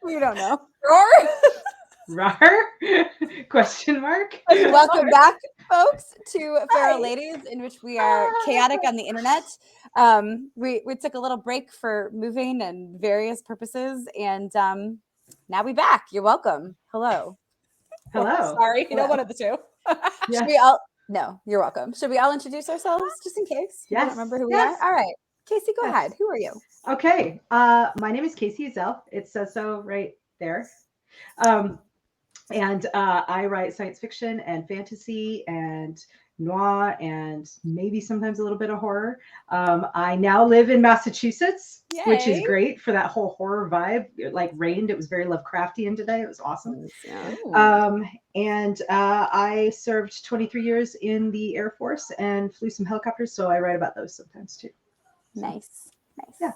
We don't know. Rar? Question mark? Welcome back, folks, to Feral Ladies, in which we are chaotic on the internet. We took a little break for moving and various purposes, and now we're back. You're welcome. Hello. Sorry, you know, one of the two. Should we all? No, you're welcome. Should we all introduce ourselves just in case? You don't remember who we are? All right. Kacey, go ahead. Who are you? Okay. My name is Kacey Ezell. It says so right there. And I write science fiction and fantasy and noir and maybe sometimes a little bit of horror. I now live in Massachusetts, which is great for that whole horror vibe. It like rained. It was very Lovecraftian today. It was awesome. And I served 23 years in the Air Force and flew some helicopters. So I write about those sometimes too. Nice. Yeah.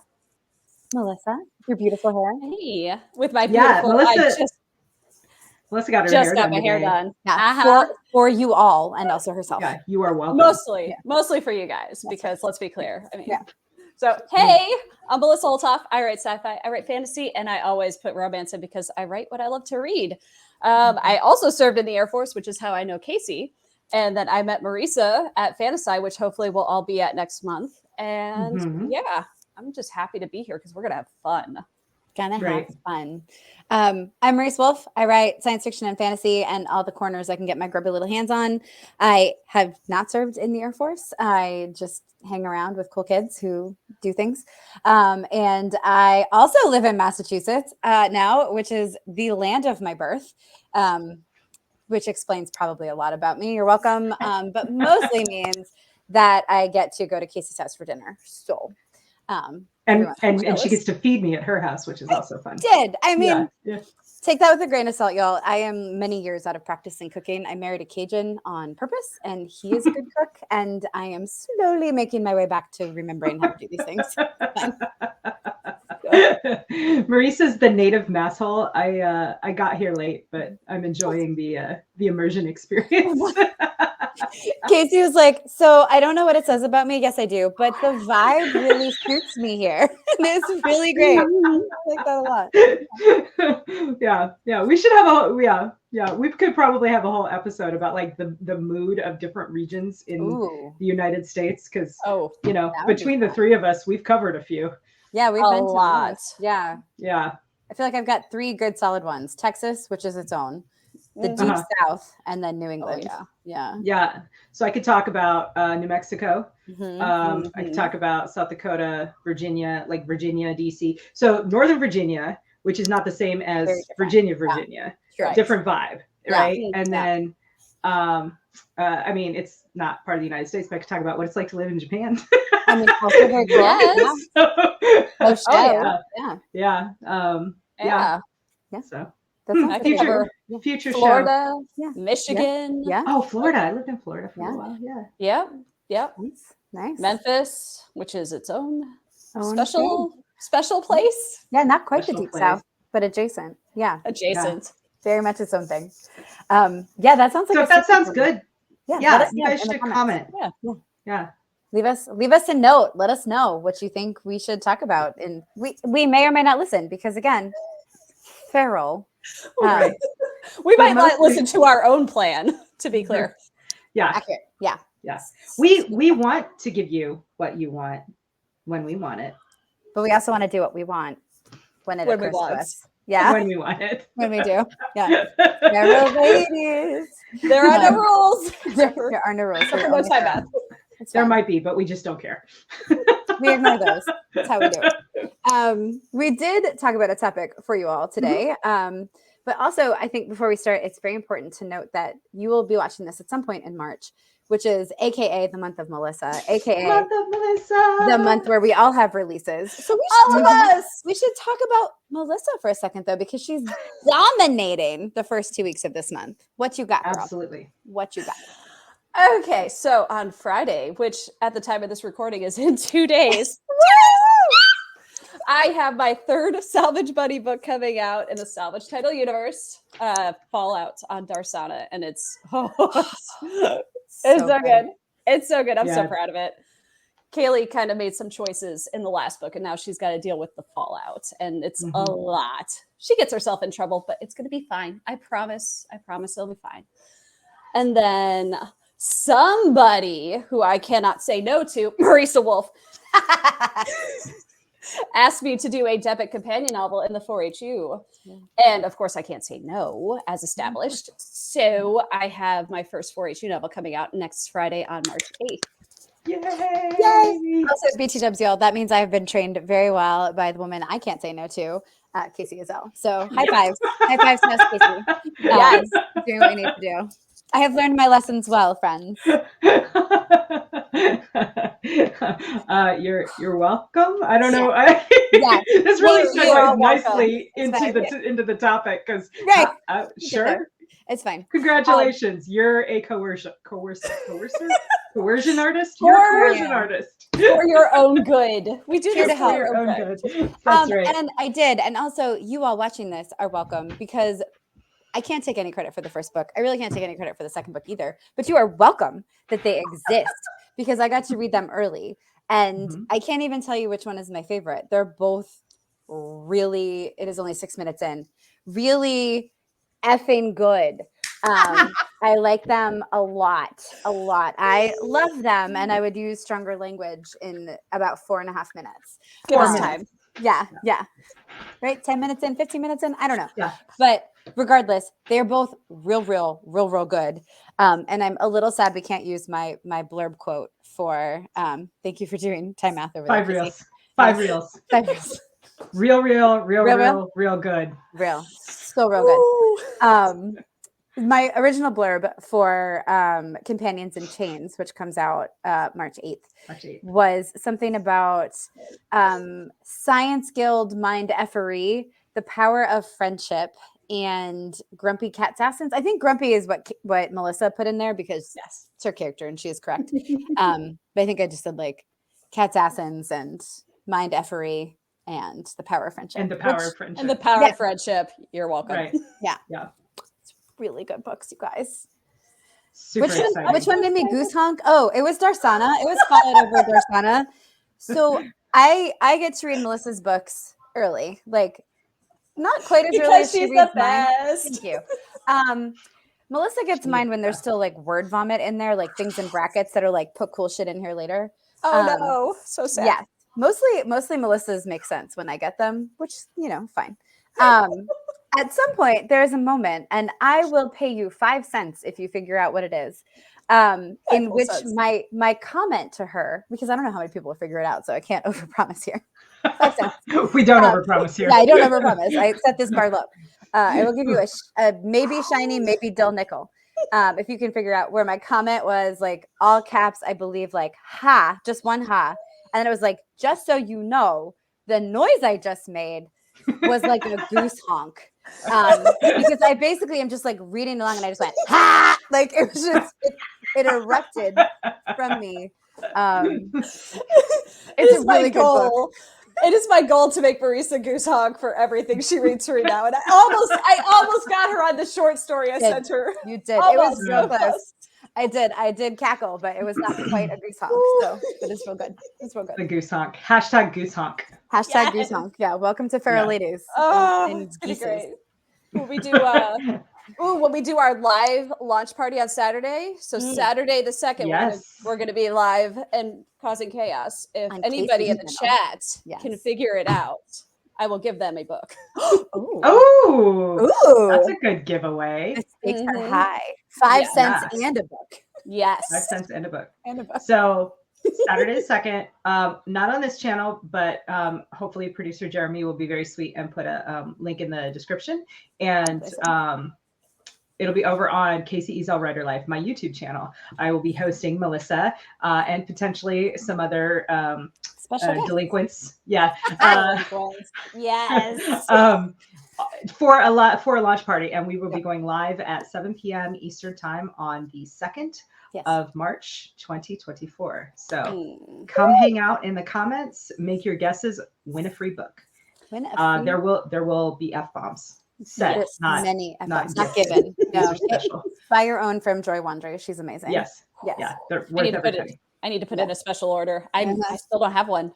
Melissa, your beautiful hair. Hey, with my beautiful, Melissa got her just hair got done my today. hair done. Yeah, for you all and also herself. Yeah, you are welcome. Mostly for you guys, because let's be clear. I mean, so hey, I'm Marisa Wolf. I write sci-fi, I write fantasy, and I always put romance in because I write what I love to read. I also served in the Air Force, which is how I know Kacey. And then I met Marisa at Fantasy, which hopefully we'll all be at next month. And yeah, I'm just happy to be here because we're going to have fun. Have fun. I'm Marisa Wolf. I write science fiction and fantasy and all the corners I can get my grubby little hands on. I have not served in the Air Force. I just hang around with cool kids who do things. And I also live in Massachusetts now, which is the land of my birth, which explains probably a lot about me. You're welcome. But mostly means that I get to go to Kacey's house for dinner. So, and she gets to feed me at her house, which is also fun. I mean, take that with a grain of salt, y'all. I am many years out of practicing cooking. I married a Cajun on purpose, and he is a good cook. And I am slowly making my way back to remembering how to do these things. Marisa's the native masshole. I got here late, but I'm enjoying the immersion experience. Kacey was like, so I don't know what it says about me. Yes, I do. But the vibe really suits me here. And it's really great. I like that a lot. Yeah. We should have we could probably have a whole episode about like the mood of different regions in the United States. Because, between the three of us, we've covered a few. Yeah, we've been to a lot. Yeah. I feel like I've got 3 good solid ones. Texas, which is its own. The deep South, and then New England. Yeah. So I could talk about New Mexico. I could talk about South Dakota, Virginia, like Virginia, DC. So Northern Virginia, which is not the same as Virginia. Different vibe, right? And then, I mean, it's not part of the United States, but I could talk about what it's like to live in Japan. I mean, also very cool. So. Future Florida, show. Michigan. Oh, Florida. I lived in Florida for a while. Yeah. Nice. Memphis, which is its own special place. Yeah, not quite the deep South, but adjacent. Yeah. Very much its own thing. That sounds like. So if that sounds good. Yeah. You guys should comment. Yeah. Leave us a note. Let us know what you think we should talk about, and we may or may not listen because again, feral. We might not listen to our own plan, to be clear. Accurate. Yes. We want to give you what you want when we want it. But we also want to do what we want when occurs to us. Yeah. When we want it. When we do. Yeah. Feral ladies. There are no rules. There are no rules. There might be, but we just don't care. We ignore those. That's how we do it. We did talk about a topic for you all today. But also, I think before we start, it's very important to note that you will be watching this at some point in March, which is AKA the month of Melissa, AKA the month where we all have releases. So we should talk about Melissa for a second, though, because she's dominating the first 2 weeks of this month. What you got, girl? Absolutely. What you got? Okay, so on Friday, which at the time of this recording is in 2 days, I have my 3rd Salvage Bunny book coming out in the Salvage title universe, Fallout on Darsaana, and it's so good. It's so good. I'm so proud of it. Kaylee kind of made some choices in the last book, and now she's got to deal with the fallout, and it's a lot. She gets herself in trouble, but it's going to be fine. I promise. I promise it'll be fine. And then somebody who I cannot say no to, Marisa Wolf, asked me to do a debut companion novel in the 4HU. And of course, I can't say no, as established. So I have my first 4HU novel coming out next Friday on March 8th. Yay! Yay! Also, BTWs, y'all, that means I've been trained very well by the woman I can't say no to, Kacey Ezell. So high fives. High fives to us, Kacey. Yes. Doing what we need to do. I have learned my lessons well, friends. You're welcome. I don't know. Yeah. This really segues nicely into the topic because sure. It's fine. Congratulations. You're a coercion artist. You're a coercion artist. For your own good. We do Here this to help. for your own good. That's right. And I did. And also, you all watching this are welcome because I can't take any credit for the first book. I really can't take any credit for the second book either. But you are welcome that they exist because I got to read them early. And I can't even tell you which one is my favorite. They're both really, it is only 6 minutes in, really effing good. I like them a lot. I love them, and I would use stronger language in about 4.5 minutes. Give us time. Yeah. Right? 10 minutes in, 15 minutes in? I don't know. Yeah. But regardless, they're both real good. And I'm a little sad we can't use my blurb quote for thank you for doing time math over there. 5 reels. 5 reels. Real good. Real. So real good. My original blurb for Companions in Chains, which comes out March 8th, was something about Science Guild mind effery, the power of friendship, and grumpy cat assassins. I think grumpy is what Melissa put in there because it's her character and she is correct. But I think I just said like cat assassins and mind effery and the power of friendship. And the power of friendship. And the power of friendship. You're welcome. Right. Yeah. Really good books, you guys. Which one made me goose honk? Oh, it was Darsaana. It was followed over Darsaana. So I get to read Melissa's books early, like not quite as early as she reads mine. Thank you. Melissa gets mine when there's still like word vomit in there, like things in brackets that are like put cool shit in here later. Oh no, so sad. Yeah, mostly Melissa's make sense when I get them, which fine. At some point, there is a moment, and I will pay you 5 cents if you figure out what it is. In which my comment to her, because I don't know how many people will figure it out, so I can't overpromise here. 5 cents. We don't overpromise here. Yeah, I don't overpromise. I set this bar low. I will give you a maybe shiny, maybe dull nickel. If you can figure out where my comment was, like all caps, I believe, like ha, just one ha, and then it was like, just so you know, the noise I just made was like a goose honk. Because I basically am just like reading along and I just went, ha! Like it was just, it erupted from me. It's a really good book. It is my goal to make Marisa goose honk for everything she reads right now. And I almost got her on the short story I sent her. You did. Almost. It was so close. I did cackle, but it was not quite a goose honk. So, but it's real good. It's real good. The goose honk. Hashtag goose honk. Hashtag goose honk. Yeah. Welcome to Feral Ladies. It's gonna be great. When we do our live launch party on Saturday. So Saturday the 2nd, we're gonna be live and causing chaos. If anybody in the chat can figure it out, I will give them a book. Ooh, that's a good giveaway. The stakes are high. 5 cents and a book. Yes. 5 cents and a book. So Saturday the 2nd, not on this channel, but hopefully producer Jeremy will be very sweet and put a link in the description. And it'll be over on Kacey Ezell Writer Life, my YouTube channel. I will be hosting Melissa and potentially some other special delinquents. Yeah. Yes. For a launch party, and we will be going live at 7 p.m. Eastern time on the 2nd of March 2024. So come hang out in the comments, make your guesses, win a free book. There will be F-bombs. Many F-bombs, not given. No, buy your own from Joy Wandry. She's amazing. Yes. Yeah, they're worth every penny. I need to put in a special order. I still don't have one.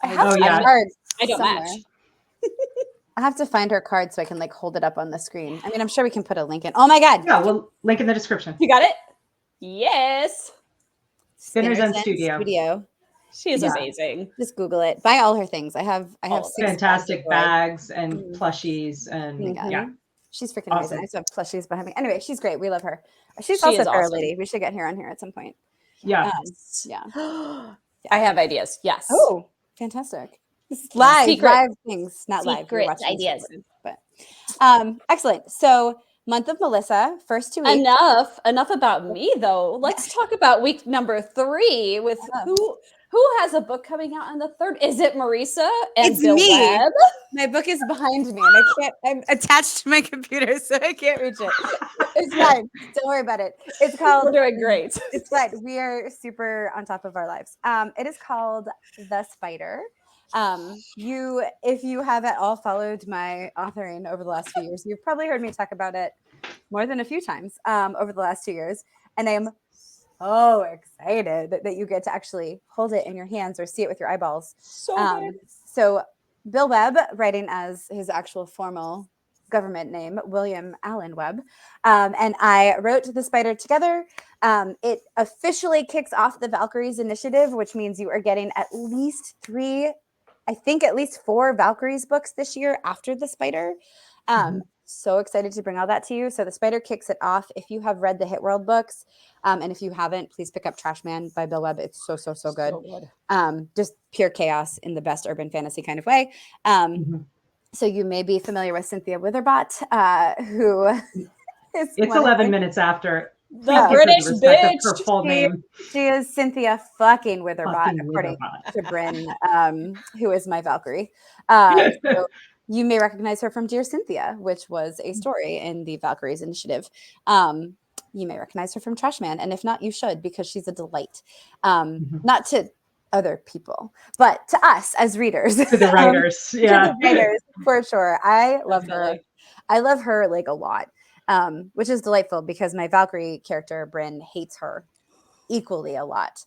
I have yeah. cards I don't somewhere. match. I have to find her card so I can like hold it up on the screen. I mean, I'm sure we can put a link in. Oh my God. Yeah, we'll link in the description. You got it? Yes. Spinners End Studio. She is amazing. Just Google it. Buy all her things. I have All 6 fantastic bags and plushies and yeah. She's freaking Awesome. amazing. I still have plushies behind me. Anyway, she's great. We love her. She's also a feral lady. We should get her on here at some point. Yeah. Yeah. I have ideas. Yes. Oh, fantastic. This is live things, not live. Secret ideas. But excellent. So month of Melissa, first 2 weeks. Enough about me though. Let's talk about week number 3 with who has a book coming out on the 3rd? Is it Marisa and It's Bill me. Webb? My book is behind me and I'm attached to my computer, so I can't reach it. It's fine. Don't worry about it. It's called We're doing great. It's fine. We are super on top of our lives. It is called The Spider. If you have at all followed my authoring over the last few years, you've probably heard me talk about it more than a few times over the last 2 years. And I am so excited that you get to actually hold it in your hands or see it with your eyeballs. So Bill Webb, writing as his actual formal government name, William Allen Webb, and I wrote The Spider together. It officially kicks off the Valkyries initiative, which means you are getting at least 4 Valkyries books this year after The Spider. So excited to bring all that to you. So The Spider kicks it off. If you have read the Hit World books, and if you haven't, please pick up Trash Man by Bill Webb. It's so good. Just pure chaos in the best urban fantasy kind of way. So you may be familiar with Cynthia Witherbot, who is it's 11 minutes after the British bitch. Her full name. She is Cynthia fucking Witherbot, according to Bryn, who is my Valkyrie. So you may recognize her from Dear Cynthia, which was a story in the Valkyries initiative. You may recognize her from Trash Man, and if not, you should, because she's a delight. Not to other people, but to us as readers. To the writers, yeah. To the writers, for sure. I love her. I love her like a lot, which is delightful because my Valkyrie character, Bryn, hates her equally a lot.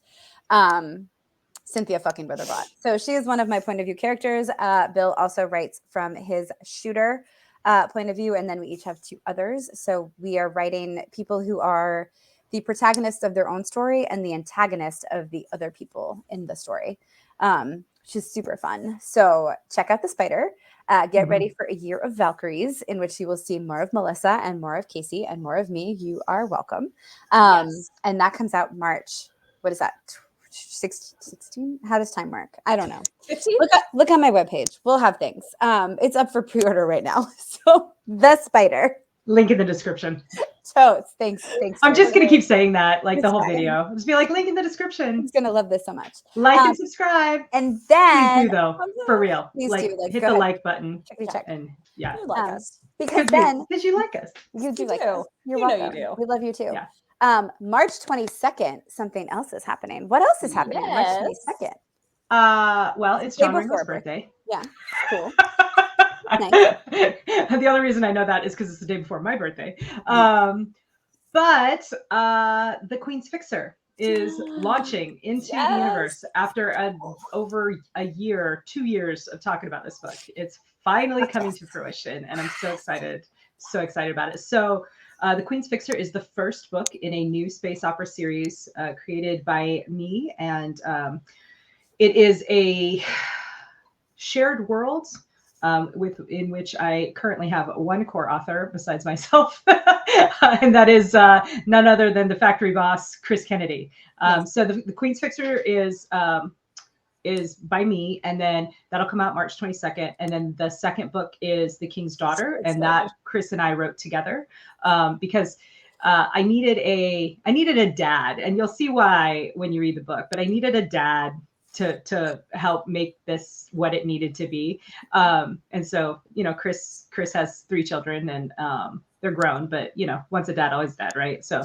Cynthia fucking Witherbot. So she is one of my point of view characters. Bill also writes from his shooter point of view, and then we each have 2 others. So we are writing people who are the protagonist of their own story and the antagonist of the other people in the story, which is super fun. So check out The Spider. Get ready for a year of Valkyries, in which you will see more of Melissa and more of Kacey and more of me. You are welcome. And that comes out March. What is that? 16? How does time work? I don't know. 15? Look on my webpage. We'll have things. It's up for pre-order right now. So The Spider. Link in the description. Totes. Thanks. I'm just going to keep saying that like the whole video. I'll just be like, link in the description. He's going to love this so much. Like and subscribe. And then. Please do though. For real. Please like, do. Like, hit the like button. Check. And yeah. You like us. Because then. Because you like us. You do like do. us. You're You know welcome. you do. We love you too. Yeah. March 22nd, something else is happening. What else is happening on March 22nd? Well, it's John Ringo's birthday. Yeah. Cool. Nice. The only reason I know that is because it's the day before my birthday. But The Queen's Fixer is launching into the universe after over a year, 2 years of talking about this book. It's finally coming to fruition, and I'm so excited about it. So The Queen's Fixer is the first book in a new space opera series created by me, and it is a shared world in which I currently have one core author besides myself, and that is none other than the factory boss, Chris Kennedy. So the Queen's Fixer is by me, and then that'll come out March 22nd. And then the second book is The King's Daughter, and that Chris and I wrote together because I needed a dad, and you'll see why when you read the book. But I needed a dad to help make this what it needed to be. And so, Chris has 3 children, and they're grown, but once a dad, always a dad, right? So,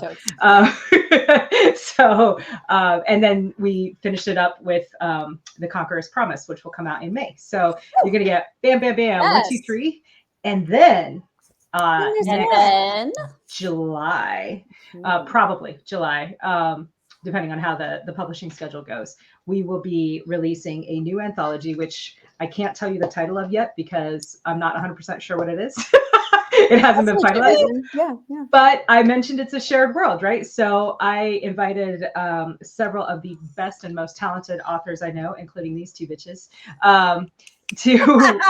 and then we finished it up with The Conqueror's Promise, which will come out in May. So you're gonna get bam, bam, bam, 1, 2, 3, and then July, probably July. depending on how the publishing schedule goes, we will be releasing a new anthology, which I can't tell you the title of yet because I'm not 100% sure what it is. It hasn't been finalized. Yeah. But I mentioned it's a shared world, right? So I invited several of the best and most talented authors I know, including these two bitches, to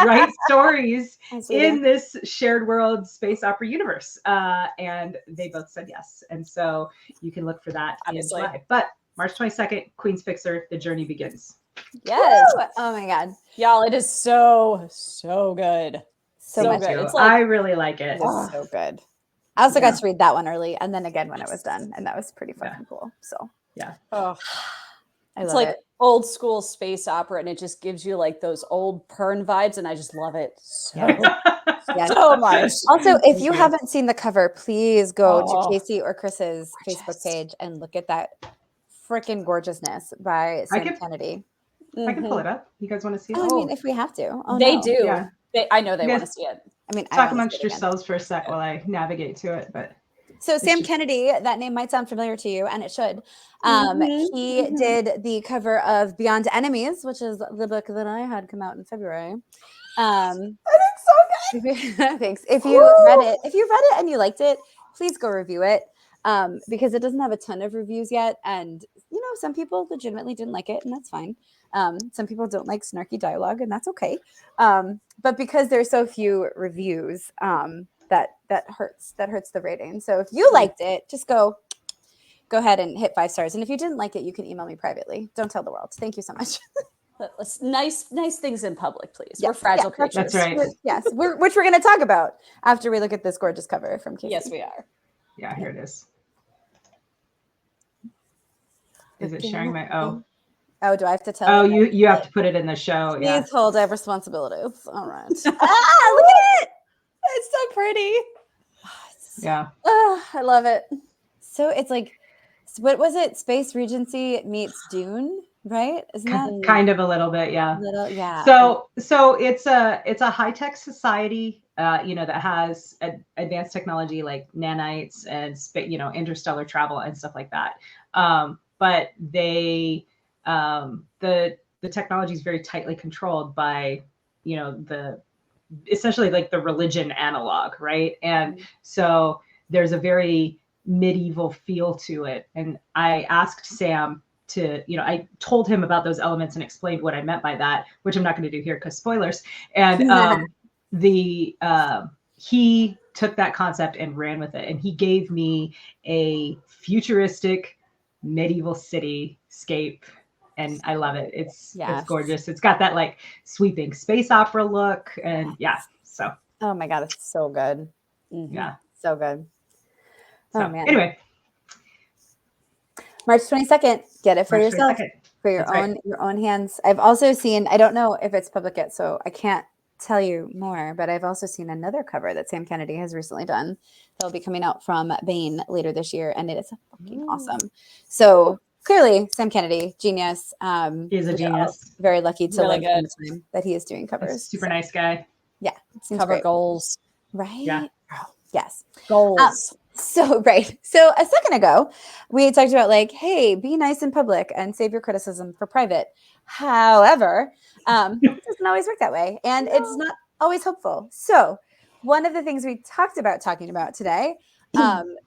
write stories in this shared world space opera universe. And they both said yes. And so you can look for that in July. But March 22nd, Queen's Fixer, the journey begins. Yes. Woo! Oh my God. Y'all, it is so good. So good. It's like, I really like it. It is so good. I also got to read that one early and then again when it was done. And that was pretty fucking cool. So yeah. Oh, it's like old school space opera, and it just gives you like those old Pern vibes, and I just love it so much. Also, if you haven't seen the cover, please go to Kacey or Chris's Facebook page and look at that freaking gorgeousness by Sam Kennedy. I can pull it up. You guys want to see it? I mean, if we have to. They do. Yeah. I know they want to see it. I mean, talk amongst yourselves for a sec while I navigate to it. But so Sam Kennedy, that name might sound familiar to you, and it should. He did the cover of Beyond Enemies, which is the book that I had come out in February. And it's so good. Thanks. If you read it and you liked it, please go review it. Because it doesn't have a ton of reviews yet, and some people legitimately didn't like it, and that's fine. Some people don't like snarky dialogue, and that's okay. But because there's so few reviews, that hurts the rating. So if you liked it, just go ahead and hit 5 stars. And if you didn't like it, you can email me privately. Don't tell the world. Thank you so much. Nice things in public, please. We're fragile creatures. That's right. Yes, which we're going to talk about after we look at this gorgeous cover from Kacey. Yes, we are. Yeah, here it is. Is it sharing my Oh, do I have to tell? Oh, you have to put it in the show. Please hold. I have responsibilities. All right. Look at it. It's so pretty. Yeah. Oh, I love it. So it's like, what was it? Space Regency meets Dune, right? Isn't that kind of a little bit? Yeah. Yeah. So it's a high tech society, that has advanced technology like nanites and interstellar travel and stuff like that. But they the technology is very tightly controlled by essentially like the religion analog, right? And so there's a very medieval feel to it. And I asked Sam to, I told him about those elements and explained what I meant by that, which I'm not going to do here because spoilers. And he took that concept and ran with it, and he gave me a futuristic medieval cityscape. And I love it. It's gorgeous. It's got that like sweeping space opera look. And so. Oh my God, it's so good. Mm-hmm. Yeah. So good. So, oh man. Anyway. March 22nd. Get it for March yourself. 22nd. For your own hands. I've also seen, I don't know if it's public yet, so I can't tell you more, but I've also seen another cover that Sam Kennedy has recently done that'll be coming out from Bain later this year, and it is fucking awesome. So clearly, Sam Kennedy, genius. He's a genius. Very lucky to really live in the time that he is doing covers. Super nice guy. Yeah. Cover great. goals. Right? Yeah. Oh, yes. Goals. So a second ago, we talked about like, hey, be nice in public and save your criticism for private. However, it doesn't always work that way. And it's not always hopeful. So one of the things we talking about today,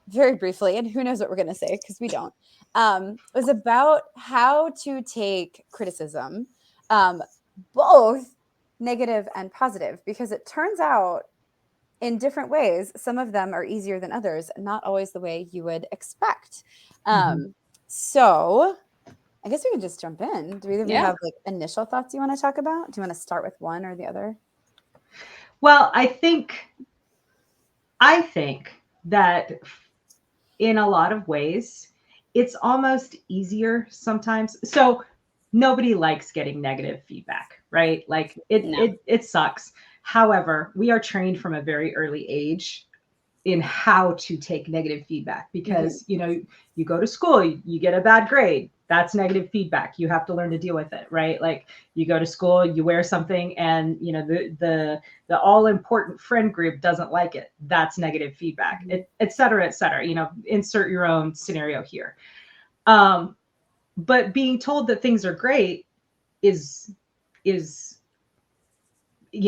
very briefly, and who knows what we're going to say because we don't, was about how to take criticism, both negative and positive, because it turns out in different ways, some of them are easier than others, not always the way you would expect. So I guess we can just jump in. Do either of you have like initial thoughts you want to talk about? Do you want to start with one or the other? Well, I think that in a lot of ways, it's almost easier sometimes. So nobody likes getting negative feedback, right? Like it sucks. However, we are trained from a very early age in how to take negative feedback because, you go to school, you get a bad grade. That's negative feedback. You have to learn to deal with it, right? Like you go to school, you wear something and, the all important friend group doesn't like it. That's negative feedback, et cetera, et cetera. Insert your own scenario here. But being told that things are great is, you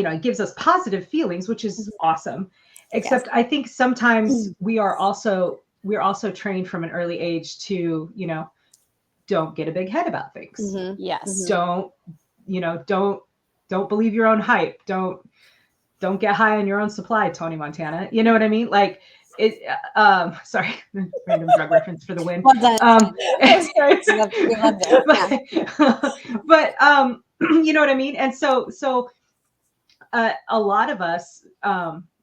know, it gives us positive feelings, which is awesome. Except I think sometimes we're also trained from an early age to, you know, don't get a big head about things. Yes. Don't, you know, don't believe your own hype. Don't get high on your own supply, Tony Montana. You know what I mean? Like it, sorry, random drug reference for the win. Well done. We loved it. But you know what I mean? And so a lot of us,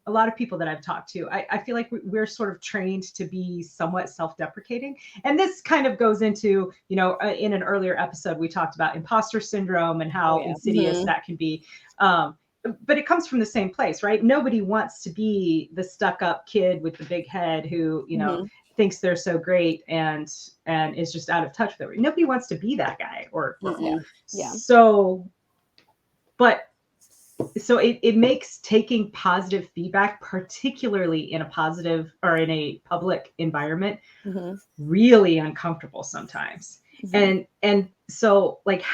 a lot of people that I've talked to, I feel like we're sort of trained to be somewhat self-deprecating. And this kind of goes into, you know, in an earlier episode, we talked about imposter syndrome and how insidious that can be. But it comes from the same place, right? Nobody wants to be the stuck-up kid with the big head who, you know, thinks they're so great and is just out of touch with everything. Nobody wants to be that guy or so. But so it makes taking positive feedback, particularly in a positive or in a public environment, really uncomfortable sometimes. And so, like,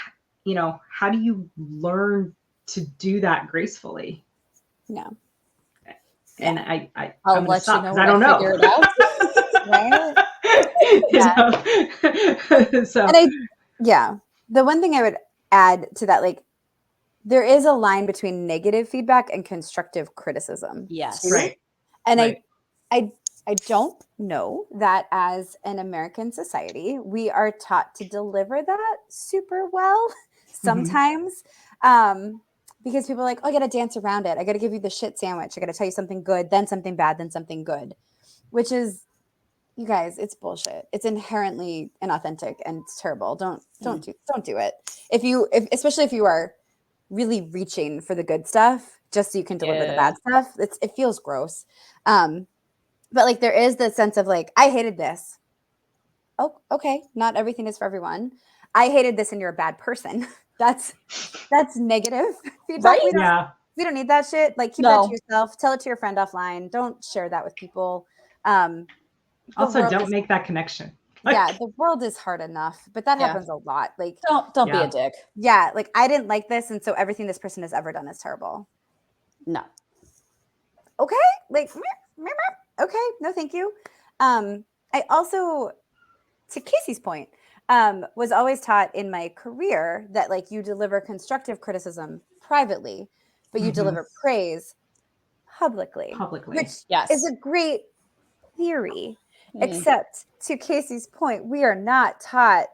you know, how do you learn to do that gracefully? No. And I'll let you know. I don't know. Figure it out. Right? So and the one thing I would add to that, like, there is a line between negative feedback and constructive criticism. Yes. Too. Right. And I don't know that as an American society, we are taught to deliver that super well sometimes. Because people are like, oh, I got to dance around it. I got to give you the shit sandwich. I got to tell you something good, then something bad, then something good, which is, you guys, it's bullshit. It's inherently inauthentic and it's terrible. Don't do it. Especially if you are really reaching for the good stuff just so you can deliver the bad stuff. It feels gross. But like there is the sense of like, I hated this. Oh, okay. Not everything is for everyone. I hated this and you're a bad person. That's negative feedback. Right? We don't need that shit. Like keep that to yourself. Tell it to your friend offline. Don't share that with people. Also, don't make that connection. Like, the world is hard enough, but that happens a lot. Like, don't be a dick. Yeah, like I didn't like this, and so everything this person has ever done is terrible. No. Okay, like okay, no, thank you. I also, to Kacey's point, was always taught in my career that like you deliver constructive criticism privately, but you deliver praise publicly. Which is a great theory. Except to Kacey's point, we are not taught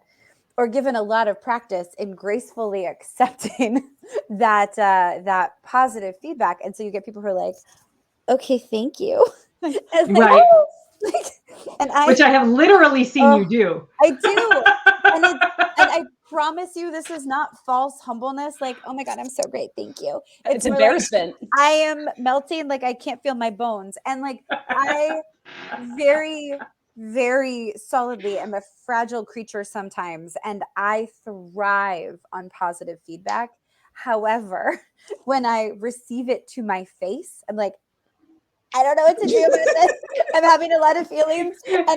or given a lot of practice in gracefully accepting that positive feedback. And so you get people who are like, okay, thank you. Right. Which I have literally seen you do. I do. And I promise you, this is not false humbleness. Like, oh my God, I'm so great. Thank you. It's embarrassment. Like, I am melting. Like, I can't feel my bones. And like, I very, very solidly am a fragile creature sometimes. And I thrive on positive feedback. However, when I receive it to my face, I'm like, I don't know what to do about this. I'm having a lot of feelings. And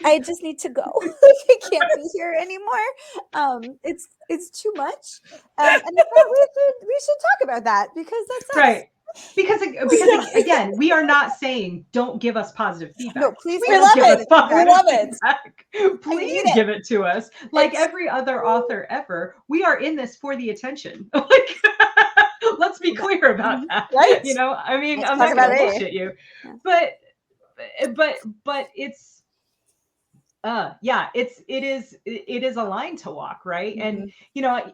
I just need to go. I can't be here anymore. It's too much. And I thought we should talk about that because that's right. Because again, we are not saying don't give us positive feedback. No, please. We love it. Please give it to us. Like every other author ever, we are in this for the attention. Like, let's be clear about that. Right? You know, I mean, I'm not going to bullshit you, but it's. It is a line to walk, right? And you know,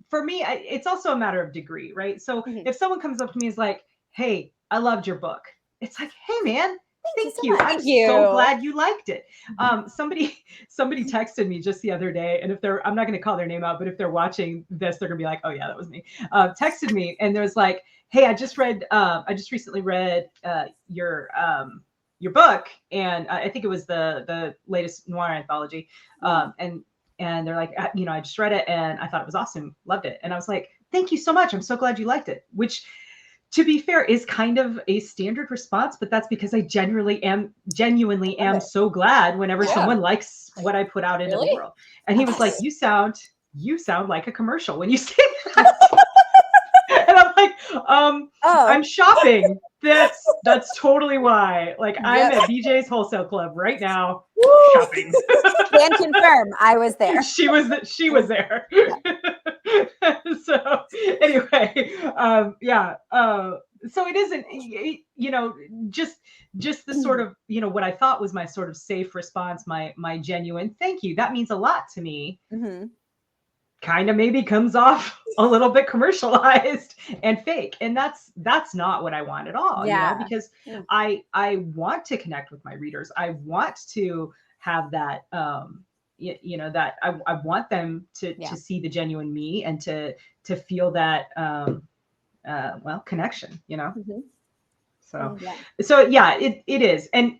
for me, it's also a matter of degree, right? So if someone comes up to me and is like, "Hey, I loved your book," it's like, "Hey, man, thank you. I'm so glad you liked it." Somebody texted me just the other day, and I'm not going to call their name out, but if they're watching this, they're going to be like, "Oh yeah, that was me." Texted me, and there's like, "Hey, I just recently read your book, and I think it was the latest noir anthology, and they're like, you know, I just read it and I thought it was awesome, loved it." And I was like, "Thank you so much. I'm so glad you liked it." Which to be fair, is kind of a standard response, but that's because I genuinely am so glad whenever someone likes what I put out into the world. And he was like, you sound like a commercial when you say that. And I'm like, I'm shopping. That's totally why. Like, I'm at BJ's Wholesale Club right now shopping. Can confirm, I was there. She was there. So anyway, so it isn't, just the sort of, what I thought was my sort of safe response, my genuine thank you. That means a lot to me. Mm-hmm. Kind of maybe comes off a little bit commercialized and fake, and that's not what I want at all. Because I want to connect with my readers. I want to have that that I want them to see the genuine me and to feel that connection. Mm-hmm. So it is, and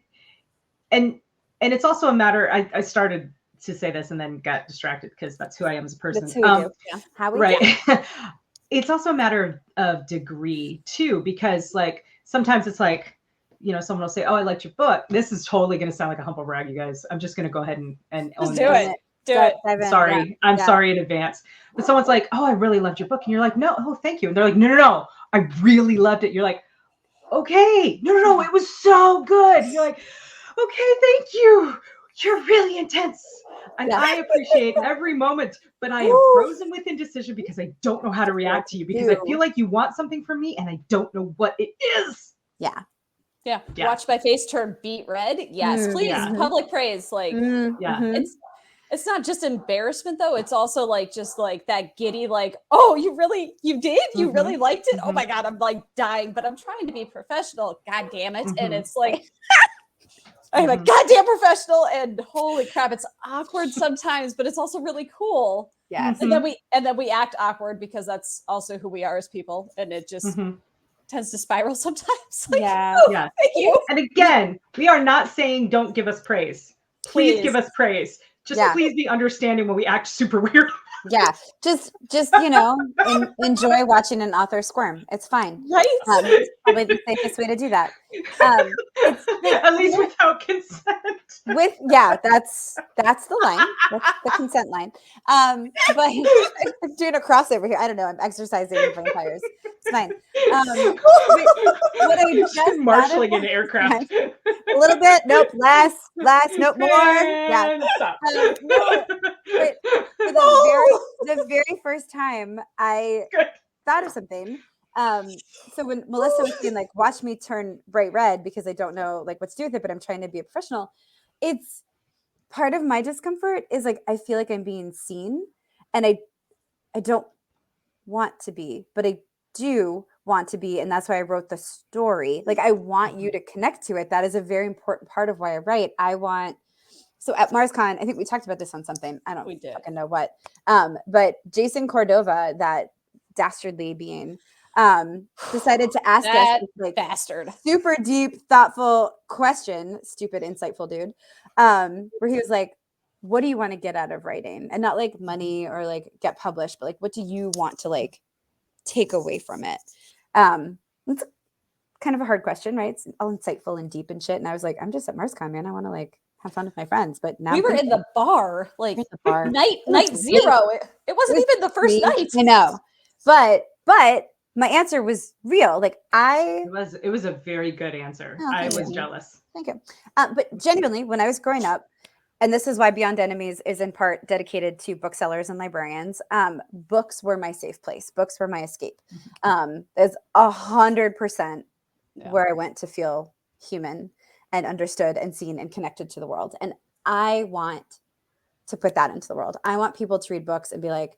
it's also a matter. I started to say this and then got distracted because that's who I am as a person. That's who we do. Yeah. How we do. It's also a matter of degree too, because like sometimes it's like, someone will say, "Oh, I liked your book." This is totally going to sound like a humble brag, you guys. I'm just going to go ahead and own do it. Do it. Sorry, I'm sorry in advance. But someone's like, "Oh, I really loved your book," and you're like, "No, oh, thank you." And they're like, "No, I really loved it." You're like, "Okay, no, it was so good." You're like, "Okay, thank you. You're really intense." And I appreciate every moment, but I am frozen with indecision because I don't know how to react to you, because I feel like you want something from me and I don't know what it is. Yeah. Watch my face turn beet red. Yes, please. Yeah. Public praise. Like, it's not just embarrassment though. It's also like just like that giddy, like, oh, you did? You really liked it? Oh my God, I'm like dying, but I'm trying to be professional. God damn it. And it's like I'm like, goddamn professional, and holy crap, it's awkward sometimes, but it's also really cool. Yes. And then we act awkward because that's also who we are as people, and it just tends to spiral sometimes. Like, thank you. And again, we are not saying don't give us praise. Please give us praise. Just please be understanding when we act super weird. Yeah, just enjoy watching an author squirm. It's fine. Right? It's probably the safest way to do that. At least without consent. That's the line. That's the consent line. But I'm doing a crossover here. I don't know. I'm exercising vampires. It's fine. What I just marshalling an aircraft. A little bit. Nope. Less. Nope. More. Yeah. For the very first time I thought of something. So when Melissa was saying, like, watch me turn bright red because I don't know like what to do with it, but I'm trying to be a professional. It's part of my discomfort is like I feel like I'm being seen, and I don't want to be, but I do want to be, and that's why I wrote the story. Like, I want you to connect to it. That is a very important part of why I write. So at MarsCon, I think we talked about this on something. I don't fucking know what. But Jason Cordova, that dastardly being, decided to ask us this, like, bastard, super deep, thoughtful question, stupid, insightful dude, where he was like, what do you want to get out of writing? And not like money or like get published, but like, what do you want to like take away from it? It's kind of a hard question, right? It's all insightful and deep and shit. And I was like, I'm just at MarsCon, man. I want to like have fun with my friends. But now we were in the bar, like night sweet. zero. It wasn't even the first night. I know, but my answer was real. Like it was a very good answer. I was jealous. Thank you. But genuinely, when I was growing up, and this is why Beyond Enemies is in part dedicated to booksellers and librarians, books were my safe place. Books were my escape. There's 100% where I went to feel human and understood and seen and connected to the world. And I want to put that into the world. I want people to read books and be like,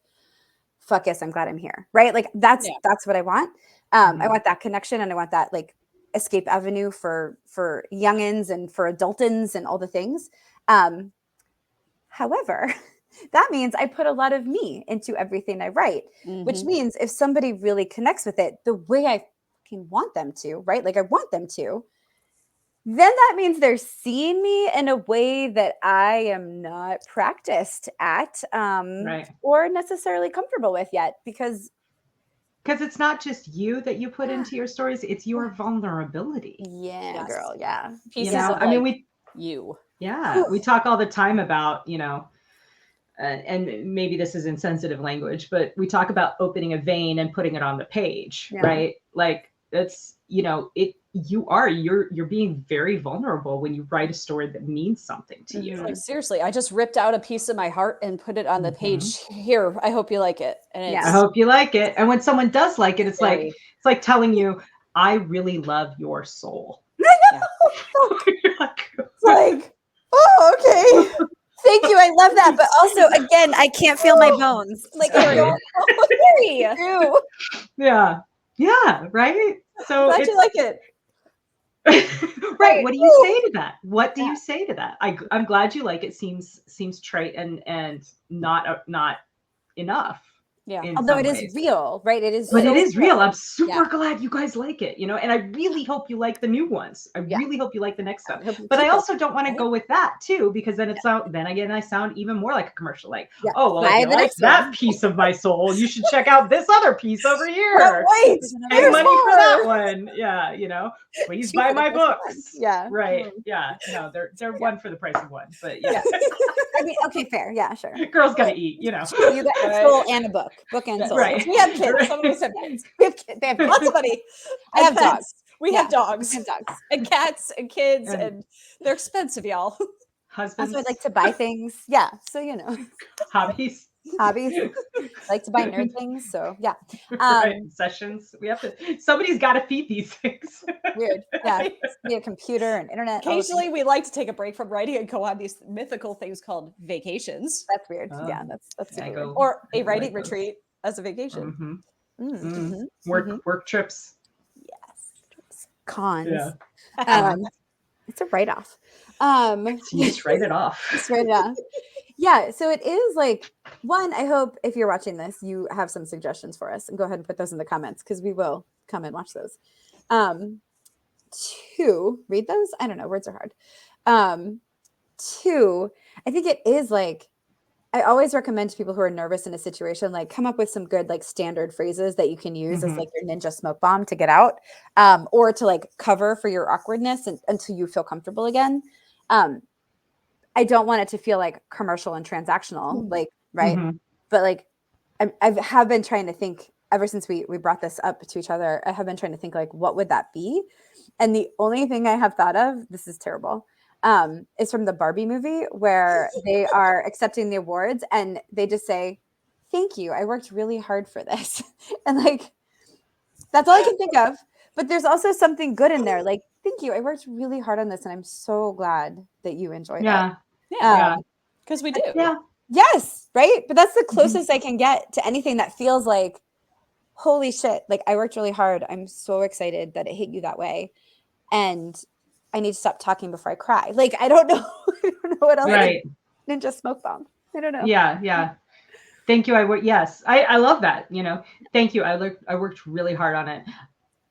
fuck yes, I'm glad I'm here. Right? Like that's what I want. I want that connection, and I want that like escape avenue for youngins and for adultins and all the things. However, that means I put a lot of me into everything I write, which means if somebody really connects with it the way I fucking want them to, right? Like I want them to, then that means they're seeing me in a way that I am not practiced at or necessarily comfortable with yet, because because it's not just you that you put into your stories, it's your vulnerability. Yeah, Yes. girl. Yeah. Pieces You know, of I mean, like, we you. we talk all the time about, and maybe this is insensitive language, but we talk about opening a vein and putting it on the page, right? Like that's, you're being very vulnerable when you write a story that means something to you. Like, seriously, I just ripped out a piece of my heart and put it on the page. Here, I hope you like it. And it's I hope you like it. And when someone does like it, it's like telling you, I really love your soul. Like, oh, okay. Thank you. I love that. But also, again, I can't feel my bones. Like, I don't know. Yeah. Yeah. Right. So glad you like it. Right. What do you say to that? What do you say to that? I'm glad you like it. Seems trite and not enough. Yeah. Although it is real, right? It is. But it is real. I'm super glad you guys like it, and I really hope you like the new ones. I really hope you like the next stuff. But I also don't want to go with that too, because then again, I sound even more like a commercial. Like, oh, well, if you like that piece of my soul, you should check out this other piece over here. Wait, pay money for that one. Yeah, please buy my books. Yeah. Right. Yeah. No, they're one for the price of one. But yeah. I mean, okay, fair. Yeah, sure. Girls gotta eat, You got a soul and a book and soul. Right. We have kids. Some of us have kids. They have Lots of money. I have dogs. We have dogs. We have dogs and cats and kids, and they're expensive, y'all. Husbands. Also, I like to buy things. Yeah, so hobbies. Like to buy nerd things. So yeah, right. Sessions. We have to. Somebody's got to feed these things. Weird. Yeah, we have a computer and internet. Occasionally, we like to take a break from writing and go on these mythical things called vacations. That's weird. Yeah, that's super weird. Or a writing retreat as a vacation. Work trips. Yes. Cons. Yeah. It's a write-off. You just write it off. Just write it off. Yeah, so it is like, one, I hope if you're watching this, you have some suggestions for us, and go ahead and put those in the comments, because we will come and watch those. Two, read those? I don't know, words are hard. Two, I think it is like, I always recommend to people who are nervous in a situation, like come up with some good like standard phrases that you can use as like your ninja smoke bomb to get out, or to like cover for your awkwardness until you feel comfortable again. I don't want it to feel like commercial and transactional, like, right? But like, I have been trying to think ever since we brought this up to each other. I have been trying to think like, what would that be? And the only thing I have thought of, this is terrible, is from the Barbie movie, where they are accepting the awards and they just say, "Thank you, I worked really hard for this." And like, that's all I can think of. But there's also something good in there. Like, "Thank you, I worked really hard on this and I'm so glad that you enjoyed it." Yeah, because we do. Yeah. Yes, right? But that's the closest I can get to anything that feels like, holy shit, like I worked really hard. I'm so excited that it hit you that way. And I need to stop talking before I cry. Like, I don't know. I don't know what else. Right. Ninja smoke bomb. I don't know. Yeah. Thank you. I love that. Thank you. I worked really hard on it.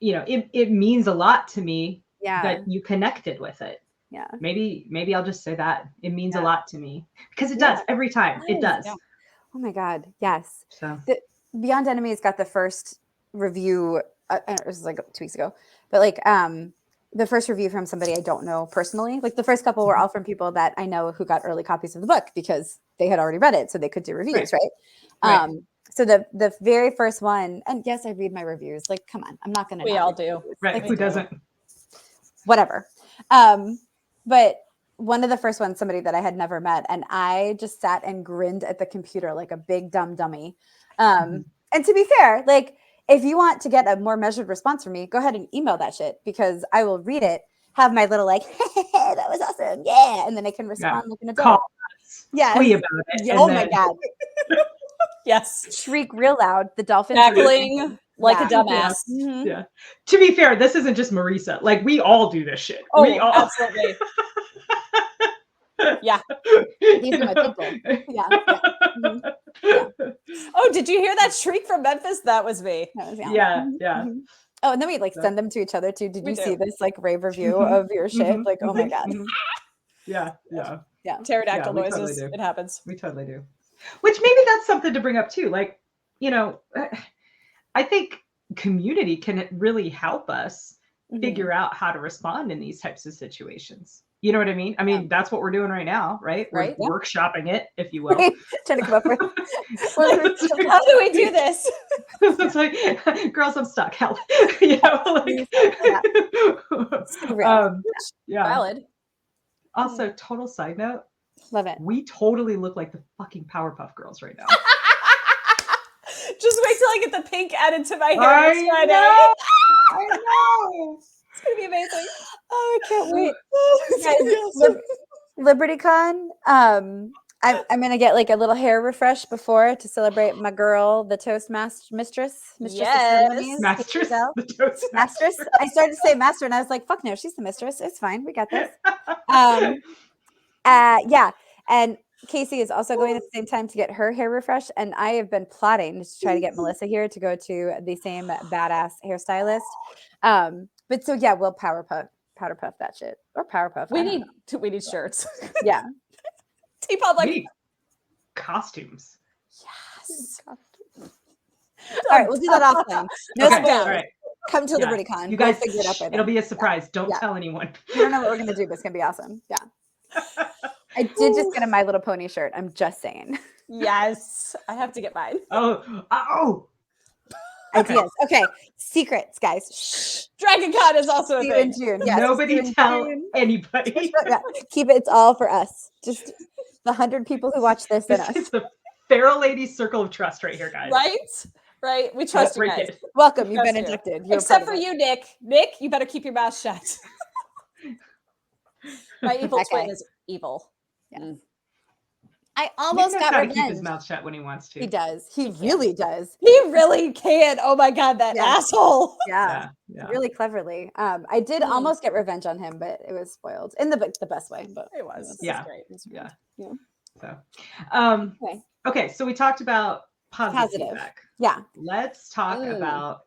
It means a lot to me that you connected with it. Yeah. Maybe I'll just say that. It means a lot to me, because it does every time. It does. Yeah. Oh my God. Yes. So Beyond Enemies got the first review. It was like 2 weeks ago, but like, the first review from somebody I don't know personally. Like the first couple were all from people that I know who got early copies of the book because they had already read it, so they could do reviews, right? So the very first one, and yes, I read my reviews. Like, come on, I'm not gonna. We all do, right? Like, who doesn't? Whatever. But one of the first ones, somebody that I had never met, and I just sat and grinned at the computer like a big dumb dummy. And to be fair, like, if you want to get a more measured response from me, go ahead and email that shit, because I will read it, have my little like, that was awesome, yeah, and then I can respond like an adult. Yeah, about it. Oh my God. Yes. Shriek real loud. The dolphins cackling like a dumbass. Yeah. To be fair, this isn't just Marisa. Like, we all do this shit. Oh, we all absolutely. Yeah. These are my people. Yeah. Oh, did you hear that shriek from Memphis? That was me. That was yeah. Oh, and then we like send them to each other too. Did you see this like rave review of your shit? Like, oh my God. Yeah. Pterodactyl noises. Totally it happens. We totally do. Which maybe that's something to bring up too. Like, I think community can really help us figure out how to respond in these types of situations. You know what I mean? I mean, that's what we're doing right now, right? We're workshopping it, if you will. Trying to come up with how do we do this? It's like, girls, I'm stuck. Help. You know, yeah. Valid. Also, total side note. Love it. We totally look like the fucking Powerpuff Girls right now. Just wait till I get the pink added to my hair I next Friday. know. I know. It's gonna be amazing. Oh, I can't wait. LibertyCon. I'm gonna get like a little hair refresh before to celebrate my girl, the Mistress of ceremonies. Mistress. The Toast Mistress. I started to say master, and I was like, "Fuck no, she's the mistress. It's fine. We got this." Yeah, and Kacey is also going at the same time to get her hair refreshed, and I have been plotting to try to get Melissa here to go to the same badass hairstylist. But so yeah, we'll powder puff that shit, or Powerpuff. We need shirts. Yeah. T-Public. We need costumes. Yes. All right, we'll do that offline. No Okay, spoilers. all right. Come to LibertyCon. You guys, we'll figure it out. it'll be a surprise. Don't tell anyone. We don't know what we're gonna do, but it's gonna be awesome. Yeah. I did just get a My Little Pony shirt. I'm just saying. Yes, I have to get mine. Oh. Ideas. Okay. Secrets, guys. Shh. DragonCon is also a See you thing. in June. Yes. Nobody tell anybody. Yeah. Keep it all for us. Just the 100 people who watch this and This us. is the Feral Lady circle of trust right here, guys. Right. We trust you guys. Welcome. You've been Trust you. inducted. You're Except for you, Nick. Nick, you better keep your mouth shut. My evil twin is evil. Yeah. Mm. I almost got to revenge. keep his mouth shut when he wants to. He does. He really does. He really can. Oh my God, that asshole. Yeah. Really cleverly. I did almost get revenge on him, but it was spoiled in the best way. But it was. Yeah. It was great. Yeah. So, okay. So we talked about positive feedback. Yeah. Let's talk about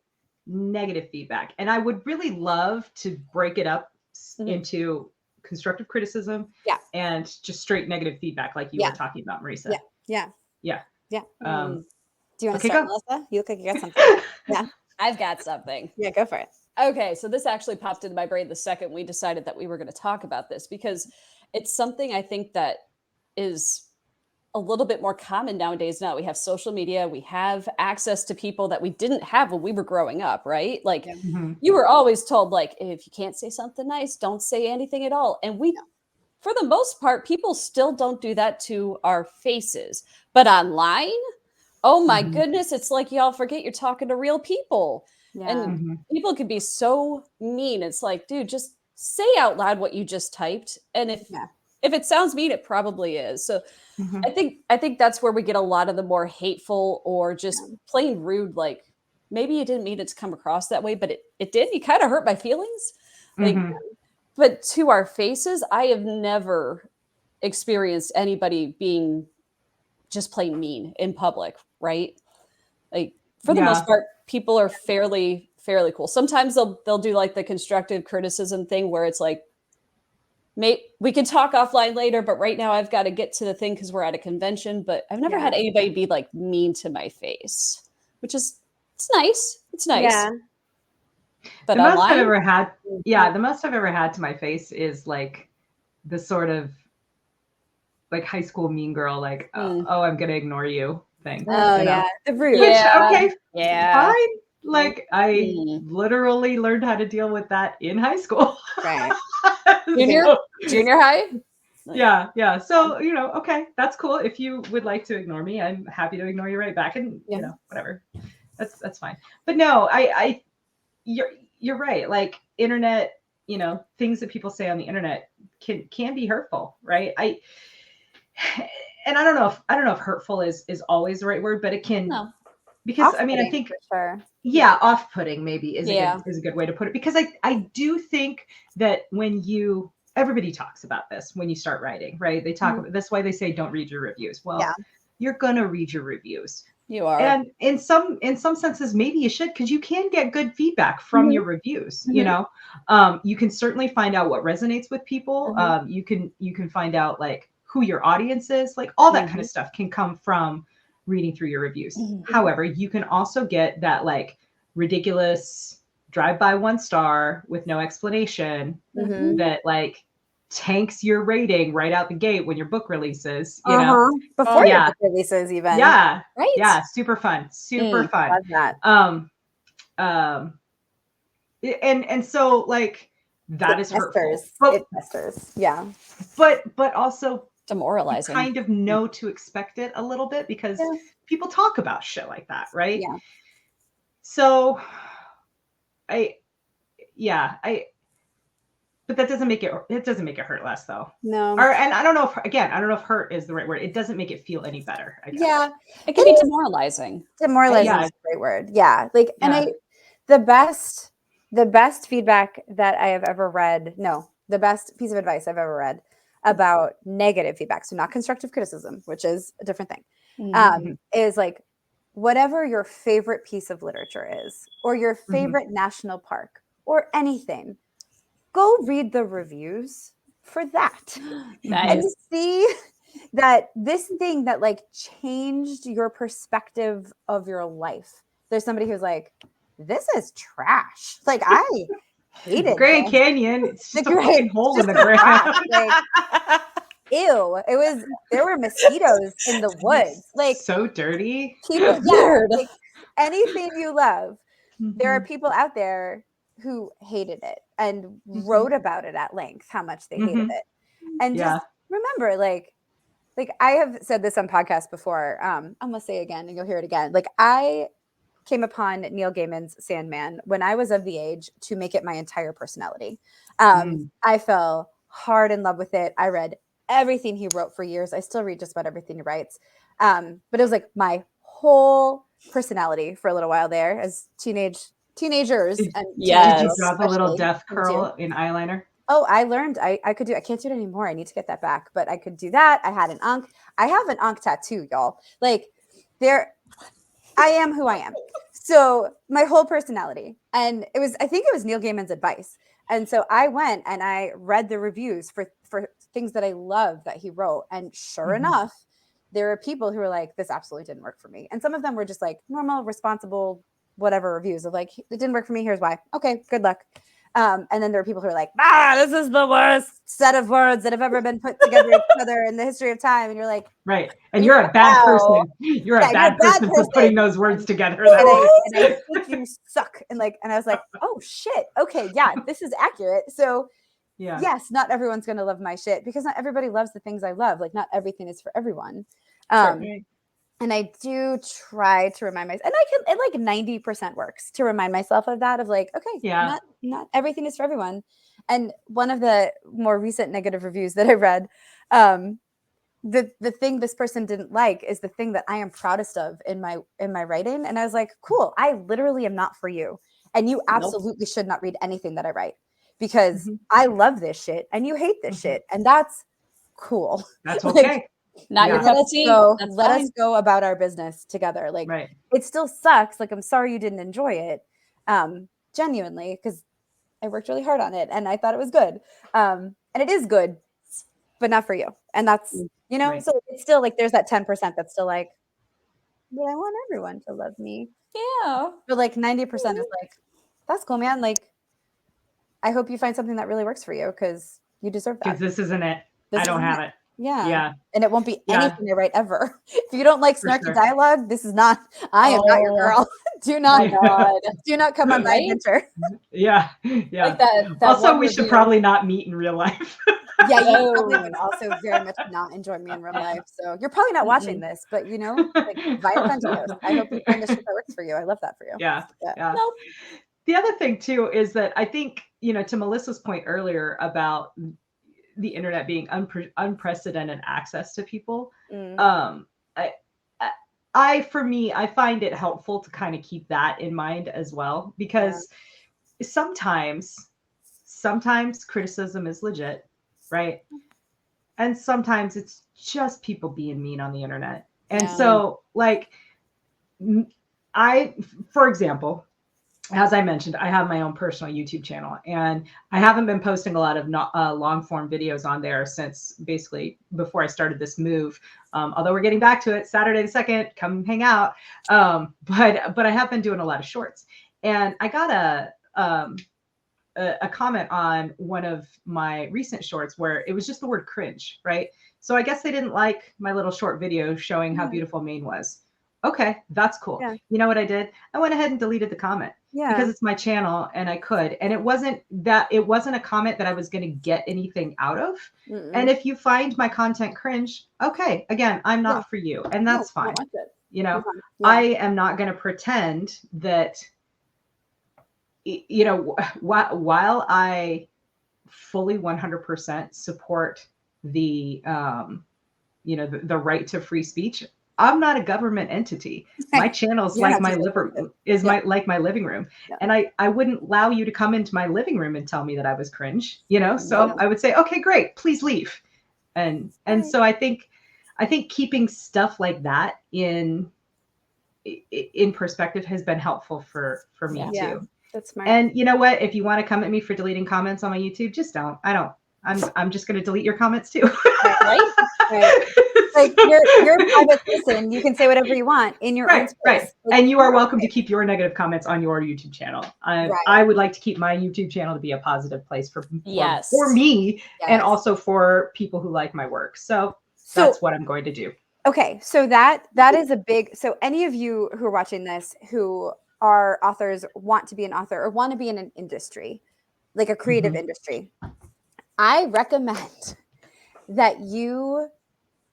negative feedback. And I would really love to break it up into constructive criticism and just straight negative feedback like you were talking about, Marisa. Yeah. Do you want to okay, start, Melissa? You look like you got something. Yeah. I've got something. Yeah, go for it. Okay, so this actually popped into my brain the second we decided that we were going to talk about this, because it's something I think that is a little bit more common nowadays. Now we have social media, we have access to people that we didn't have when we were growing up, right? Like you were always told, like, if you can't say something nice, don't say anything at all. And for the most part, people still don't do that to our faces. But online, oh my goodness, it's like y'all forget you're talking to real people. Yeah. And people can be so mean. It's like, dude, just say out loud what you just typed. And if it sounds mean, it probably is. So I think that's where we get a lot of the more hateful or just plain rude, like maybe you didn't mean it to come across that way, but it did. You kind of hurt my feelings. Like, but to our faces, I have never experienced anybody being just plain mean in public, right? Like for the most part, people are fairly cool. Sometimes they'll do like the constructive criticism thing where it's like, we can talk offline later, but right now I've got to get to the thing because we're at a convention. But I've never had anybody be like mean to my face, which is it's nice. It's nice. Yeah. But the most I've ever had, the most I've ever had to my face is like the sort of like high school mean girl, like oh, I'm gonna ignore you thing. Oh the rude. Which, okay, fine. Like I literally learned how to deal with that in high school. Right. Junior high? Yeah. So, okay, that's cool. If you would like to ignore me, I'm happy to ignore you right back, and whatever. That's fine. But no, you're right. Like internet, things that people say on the internet can be hurtful, right? And I don't know if hurtful is always the right word, but it can because I mean I think off-putting maybe is a good way to put it, because I do think that when everybody talks about this when you start writing, right? They talk about that's why they say don't read your reviews. Well, you're gonna read your reviews. You are. And in some senses, maybe you should, because you can get good feedback from your reviews. You can certainly find out what resonates with people. You can find out like who your audience is, like all that kind of stuff can come from reading through your reviews. However, you can also get that like ridiculous drive by 1 star with no explanation that like tanks your rating right out the gate when your book releases, you know, before your book releases even. Yeah. Right. Yeah. Super fun. Super fun. Love that. And so like that is hurtful. It festers. Yeah. But also demoralizing. You kind of know to expect it a little bit because people talk about shit like that, right? Yeah. So but that doesn't make it hurt less though. No. And I don't know if hurt is the right word. It doesn't make it feel any better, I guess. Yeah. It can be demoralizing. Demoralizing is a great word. Yeah. Like and the best feedback that I have ever read, the best piece of advice I've ever read about negative feedback, so not constructive criticism, which is a different thing, is like whatever your favorite piece of literature is, or your favorite national park, or anything, go read the reviews for that. And see that this thing that like changed your perspective of your life. There's somebody who's like, this is trash. Like I hated Grand Canyon. It's just a fucking hole in the ground. Like, ew. There were mosquitoes in the woods. Like so dirty. People, like, anything you love. There are people out there who hated it and wrote about it at length, how much they hated it. And just remember, like I have said this on podcasts before. I'm gonna say again and you'll hear it again. Like I came upon Neil Gaiman's Sandman when I was of the age to make it my entire personality. I fell hard in love with it. I read everything he wrote for years. I still read just about everything he writes. But it was like my whole personality for a little while there as teenagers. And did you draw the little death curl in eyeliner? Oh, I learned I could do. I can't do it anymore. I need to get that back, but I could do that. I had an Ankh. I have an Ankh tattoo, y'all. Like I am who I am. So my whole personality. And I think it was Neil Gaiman's advice. And so I went and I read the reviews for things that I love that he wrote. And sure enough, there are people who were like, this absolutely didn't work for me. And some of them were just like normal, responsible, whatever reviews of like, it didn't work for me. Here's why. Okay, good luck. And then there are people who are like, this is the worst set of words that have ever been put together in the history of time. And you're like, right. And you're a bad person. You're a bad person for putting those words together. And I think you suck. And I was like, oh shit. Okay. Yeah, this is accurate. So yes, not everyone's going to love my shit because not everybody loves the things I love. Like not everything is for everyone. And I do try to remind myself, and it like 90% works to remind myself of that, of like, okay, not everything is for everyone. And one of the more recent negative reviews that I read, the thing this person didn't like is the thing that I am proudest of in my writing. And I was like, cool, I literally am not for you. And you absolutely should not read anything that I write because I love this shit and you hate this shit. And that's cool. That's okay. Not your cup of tea. Let us go about our business together. Like it still sucks. Like I'm sorry you didn't enjoy it. Genuinely, because I worked really hard on it and I thought it was good. And it is good, but not for you. And that's, so it's still like there's that 10% that's still like, but I want everyone to love me. Yeah. But like 90% is like, that's cool, man. Like I hope you find something that really works for you because you deserve that. Because this isn't it. I don't have it. Yeah. And it won't be anything I write ever. If you don't like snarky dialogue, this is not, I am not your girl. Do not come on my adventure. Yeah. Like that also, we should probably not meet in real life. Yeah, you probably would also very much not enjoy me in real life. So you're probably not watching this, but like via Vengeance, I hope you find the shit that works for you. I love that for you. Yeah. Nope. The other thing too is that I think, to Melissa's point earlier about the internet being unprecedented access to people. I find it helpful to kind of keep that in mind as well, because sometimes criticism is legit, right? And sometimes it's just people being mean on the internet. And so like for example, as I mentioned, I have my own personal YouTube channel and I haven't been posting a lot of long form videos on there since basically before I started this move. Although we're getting back to it, Saturday the 2nd, come hang out. But I have been doing a lot of shorts. And I got a comment on one of my recent shorts where it was just the word cringe, right? So I guess they didn't like my little short video showing how beautiful Maine was. Okay, that's cool. Yeah. You know what I did? I went ahead and deleted the comment because it's my channel and I could. And it wasn't a comment that I was going to get anything out of. And if you find my content cringe, okay, again, I'm not for you. And that's fine. You know, I am not going to pretend that, you know, while I fully 100% support the, you know, the right to free speech, I'm not a government entity. My channel's like my like my living room. Yeah. And I wouldn't allow you to come into my living room and tell me that I was cringe, you know? So I would say, okay, great, please leave. And so I think keeping stuff like that in perspective has been helpful for me too. That's smart. And you know what? If you want to come at me for deleting comments on my YouTube, just don't. I'm just going to delete your comments too. Right? Like you're a private person. You can say whatever you want in your own space. Right. Like, and you are welcome to keep your negative comments on your YouTube channel. I would like to keep my YouTube channel to be a positive place for me and also for people who like my work. So that's what I'm going to do. Okay. So that is a big, so any of you who are watching this who are authors, want to be an author or want to be in an industry, like a creative industry, I recommend that you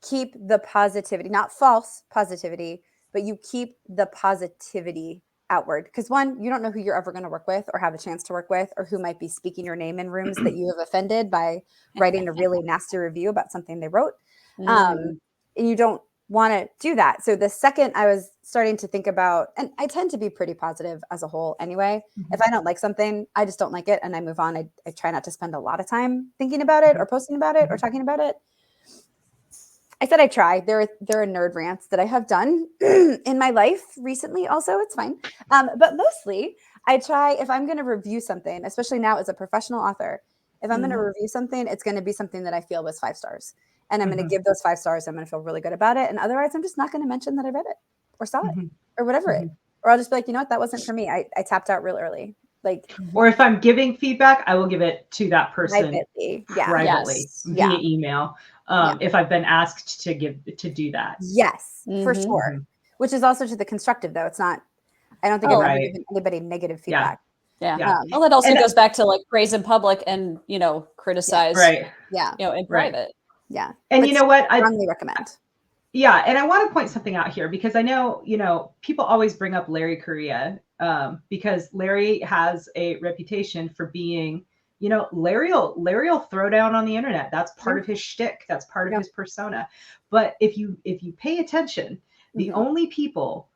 keep the positivity, not false positivity, but you keep the positivity outward. Because one, you don't know who you're ever going to work with or have a chance to work with, or who might be speaking your name in rooms that you have offended by writing a really nasty review about something they wrote. And you don't want to do that. So the second I was starting to think about, and I tend to be pretty positive as a whole anyway. If I don't like something, I just don't like it and I move on. I try not to spend a lot of time thinking about it or posting about it or talking about it. I said I try. There are nerd rants that I have done in my life recently also. It's fine. But mostly I try, if I'm going to review something, especially now as a professional author, if I'm going to review something, it's going to be something that I feel was 5 stars. And I'm going to give those 5 stars. I'm going to feel really good about it. And otherwise, I'm just not going to mention that I read it or saw it or whatever it. Or I'll just be like, you know what? That wasn't for me. I tapped out real early. Like, or if I'm giving feedback, I will give it to that person privately via email. If I've been asked to do that. Yes, for sure. Which is also to the constructive though. It's not, I don't think I've ever given anybody negative feedback. Yeah. Well, that also goes back to like praise in public and, you know, criticize, you know, in private. Yeah. And you know what? I strongly recommend. Yeah. And I want to point something out here because I know, you know, people always bring up Larry Correia because Larry has a reputation for being, you know, Larry will throw down on the internet. That's part of his shtick. That's part of his persona. But if you pay attention, the only people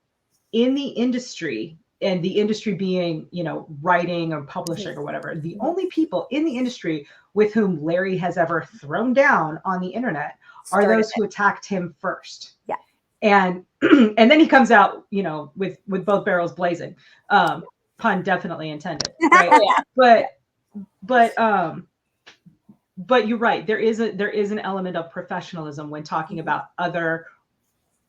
in the industry, and the industry being, you know, writing or publishing or whatever, the only people in the industry with whom Larry has ever thrown down on the internet are those who attacked him first. Yeah. And and then he comes out, you know, with both barrels blazing. Pun definitely intended. Right. But you're right. There is an element of professionalism when talking about other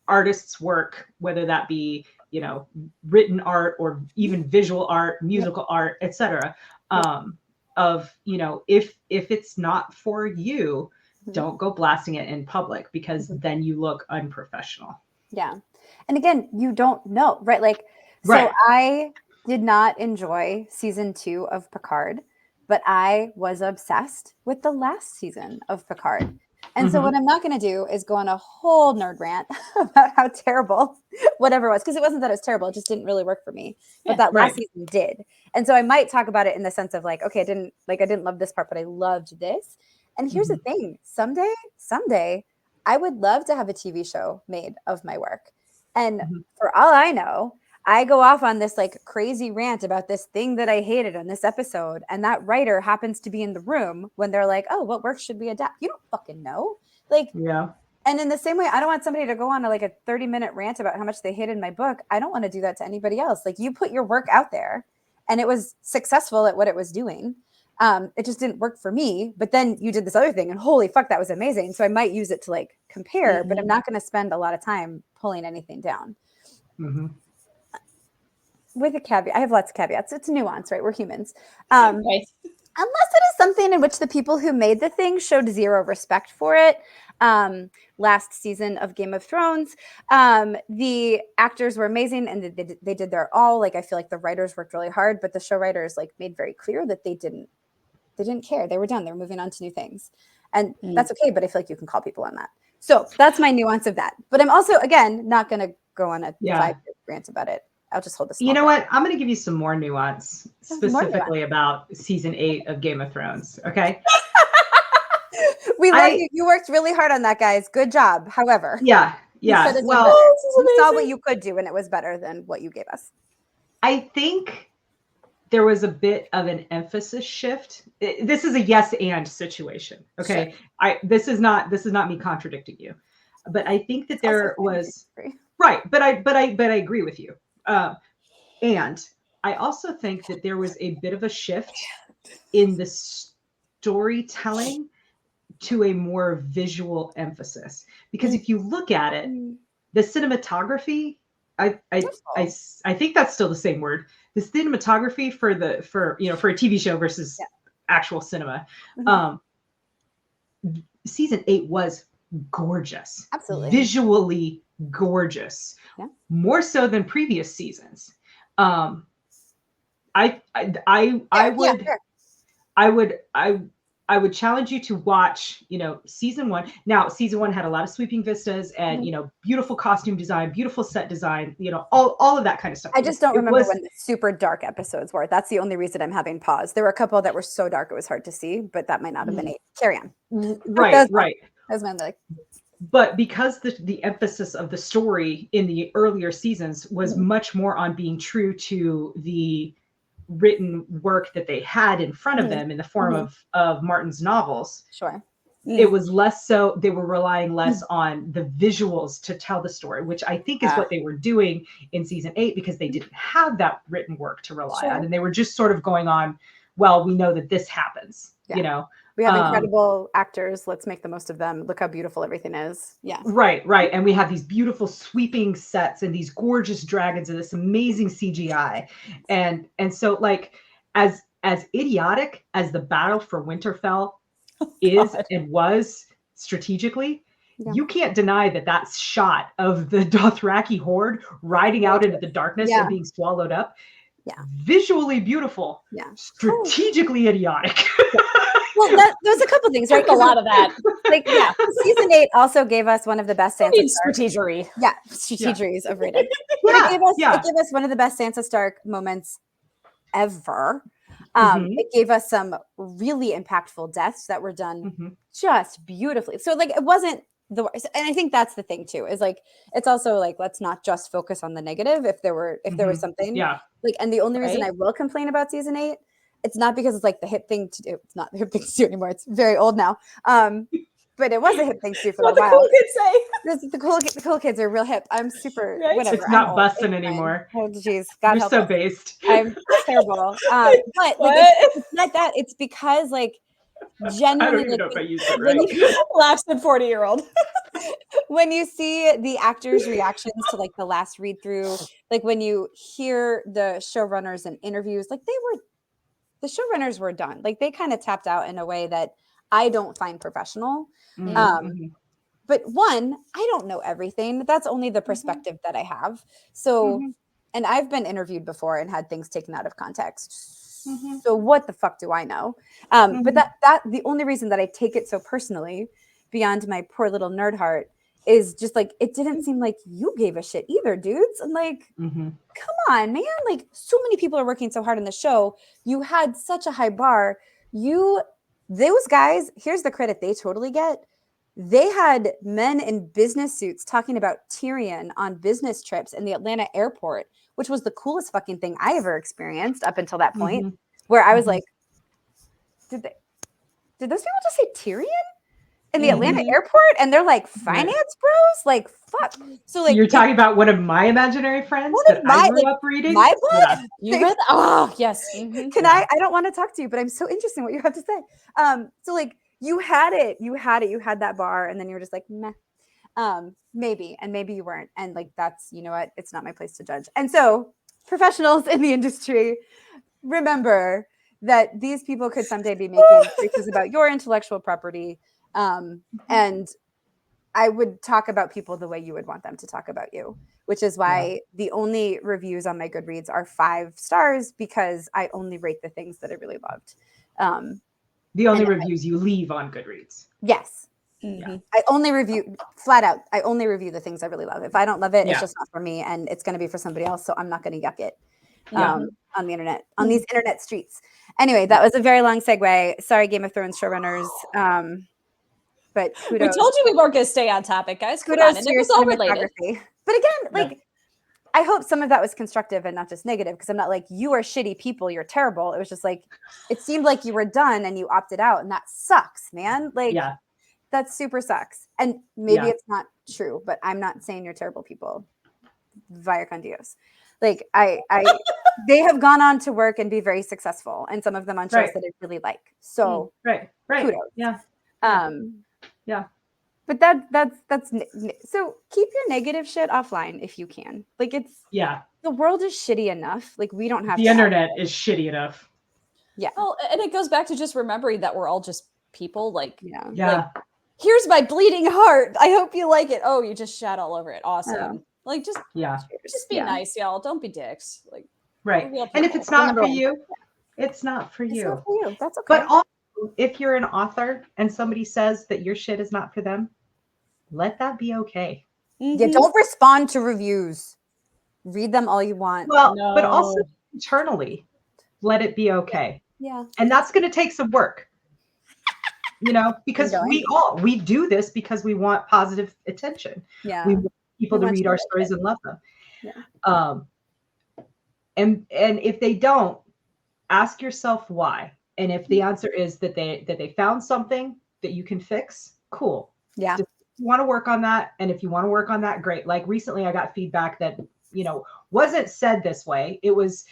artists' work, whether that be, you know, written art or even visual art, musical art, etc. Of, you know, if it's not for you, don't go blasting it in public because then you look unprofessional. Yeah. And again, you don't know, right? Like, so I did not enjoy season 2 of Picard, but I was obsessed with the last season of Picard. And so what I'm not going to do is go on a whole nerd rant about how terrible whatever it was, because it wasn't that it was terrible. It just didn't really work for me. But that last season did. And so I might talk about it in the sense of like, okay, I didn't love this part, but I loved this. And here's the thing. Someday, I would love to have a TV show made of my work. And for all I know, I go off on this like crazy rant about this thing that I hated on this episode. And that writer happens to be in the room when they're like, oh, what work should we adapt? You don't fucking know. Like, and in the same way, I don't want somebody to go on like a 30-minute rant about how much they hated my book. I don't want to do that to anybody else. Like, you put your work out there and it was successful at what it was doing. It just didn't work for me. But then you did this other thing and holy fuck, that was amazing. So I might use it to like compare, but I'm not going to spend a lot of time pulling anything down. with a caveat. I have lots of caveats. It's nuance, right? We're humans. Right. Unless it is something in which the people who made the thing showed zero respect for it. Last season of Game of Thrones, the actors were amazing and they did their all. Like, I feel like the writers worked really hard, but the show writers like made very clear that they didn't care. They were done. They were moving on to new things. And that's okay, but I feel like you can call people on that. So that's my nuance of that. But I'm also, again, not going to go on a 5-minute rant about it. I'll just hold this. You know what? I'm going to give you some more nuance, specifically about season 8 of Game of Thrones. Okay. We love you. You worked really hard on that, guys. Good job. However. Yeah. Well, you saw what you could do and it was better than what you gave us. I think there was a bit of an emphasis shift. This is a yes and situation. Okay. Sure. This is not me contradicting you, but I think that there was right. But I agree with you. And I also think that there was a bit of a shift in the storytelling to a more visual emphasis, because if you look at it, the cinematography, I think that's still the same word. The cinematography for a TV show versus actual cinema. Season 8 was gorgeous. Absolutely. Visually gorgeous. Yeah. More so than previous seasons. I would challenge you to watch, season 1. Now, season 1 had a lot of sweeping vistas and, beautiful costume design, beautiful set design, all of that kind of stuff. I just don't remember when the super dark episodes were. That's the only reason I'm having pause. There were a couple that were so dark it was hard to see, but that might not have been it. Carry on. Right. That's my like. But because the emphasis of the story in the earlier seasons was much more on being true to the written work that they had in front of them in the form of Martin's novels. Sure. It was less so, they were relying less on the visuals to tell the story, which I think is what they were doing in season 8, because they didn't have that written work to rely on. And they were just sort of going on, well, we know that this happens, We have incredible actors. Let's make the most of them. Look how beautiful everything is. Yeah. Right. And we have these beautiful sweeping sets and these gorgeous dragons and this amazing CGI. And so, like, as idiotic as the battle for Winterfell is and was strategically, you can't deny that shot of the Dothraki horde riding out into the darkness and being swallowed up. Yeah. Visually beautiful. Yeah. Strategically idiotic. Well, there's a couple things, right? A lot of that. Season 8 also gave us one of the best Sansa Stark. Strategery. Yeah, strategery is overrated. It gave us one of the best Sansa Stark moments ever. It gave us some really impactful deaths that were done just beautifully. So, like, it wasn't the worst. And I think that's the thing too, is like, it's also like, let's not just focus on the negative. If there was something, and the only reason I will complain about season 8, it's not because it's like the hip thing to do. It's not the hip thing to do anymore. It's very old now. But it was a hip thing to do for a while. Cool kids say. The cool kids are real hip. I'm super whatever. It's not busting anymore. Oh geez, God You're help so us. based. I'm terrible. But like, it's not that. It's because like genuinely, I don't even know if I used it right. Laughs at 40-year-old. When you see the actors' reactions to like the last read through, like when you hear the showrunners and interviews, like the showrunners were done. Like they kind of tapped out in a way that I don't find professional. But one, I don't know everything. That's only the perspective that I have. So, and I've been interviewed before and had things taken out of context. So what the fuck do I know? But that the only reason that I take it so personally, beyond my poor little nerd heart, is just like, it didn't seem like you gave a shit either, dudes. And like, come on, man. Like, so many people are working so hard on the show. You had such a high bar. Those guys, here's the credit they totally get. They had men in business suits talking about Tyrion on business trips in the Atlanta airport, which was the coolest fucking thing I ever experienced up until that point, where I was like, did those people just say Tyrion in the Atlanta airport? And they're like, finance bros? Like, fuck. So like, you're talking about one of my imaginary friends I grew up reading? My blood? Yeah. You read? Oh, yes. I don't want to talk to you, but I'm so interested in what you have to say. So like, you had that bar, and then you were just like, meh. Maybe, and maybe you weren't. And like, that's, you know what? It's not my place to judge. And so professionals in the industry, remember that these people could someday be making choices about your intellectual property. And I would talk about people the way you would want them to talk about you, which is why the only reviews on my Goodreads are 5 stars, because I only rate the things that I really loved. The only reviews you leave on Goodreads. Yes. Mm-hmm. I only review flat out. I only review the things I really love. If I don't love it, it's just not for me, and it's going to be for somebody else. So I'm not going to yuck it on the internet, on these internet streets. Anyway, that was a very long segue. Sorry, Game of Thrones showrunners. But kudos. We told you we weren't going to stay on topic, guys. Kudos and to it your was all related. cinematography. But again, like, I hope some of that was constructive and not just negative, because I'm not like, you are shitty people, you're terrible. It was just like, it seemed like you were done and you opted out, and that sucks, man. Like, that super sucks. And maybe it's not true, but I'm not saying you're terrible people. Vaya con Dios. Like, they have gone on to work and be very successful, and some of them on shows that I really like. So kudos. But that's so keep your negative shit offline if you can. Like, it's the world is shitty enough. Like, we don't have the internet is shitty enough. Yeah. Well, and it goes back to just remembering that we're all just people. Like, like, here's my bleeding heart. I hope you like it. Oh, you just shat all over it. Awesome. Like, just be nice, y'all. Don't be dicks. Like, and if it's not for you, it's not for you. It's not for you. That's okay. But also, if you're an author and somebody says that your shit is not for them, let that be okay. Yeah, don't respond to reviews. Read them all you want. Well, but also internally, let it be okay. Yeah. And that's going to take some work. You know, because we do this because we want positive attention. Yeah. We want people to read our stories and love them. Yeah. And if they don't, ask yourself why. And if the answer is that they found something that you can fix, cool. Yeah. Just want to work on that. And if you want to work on that, great. Like recently I got feedback that, you know, wasn't said this way. It was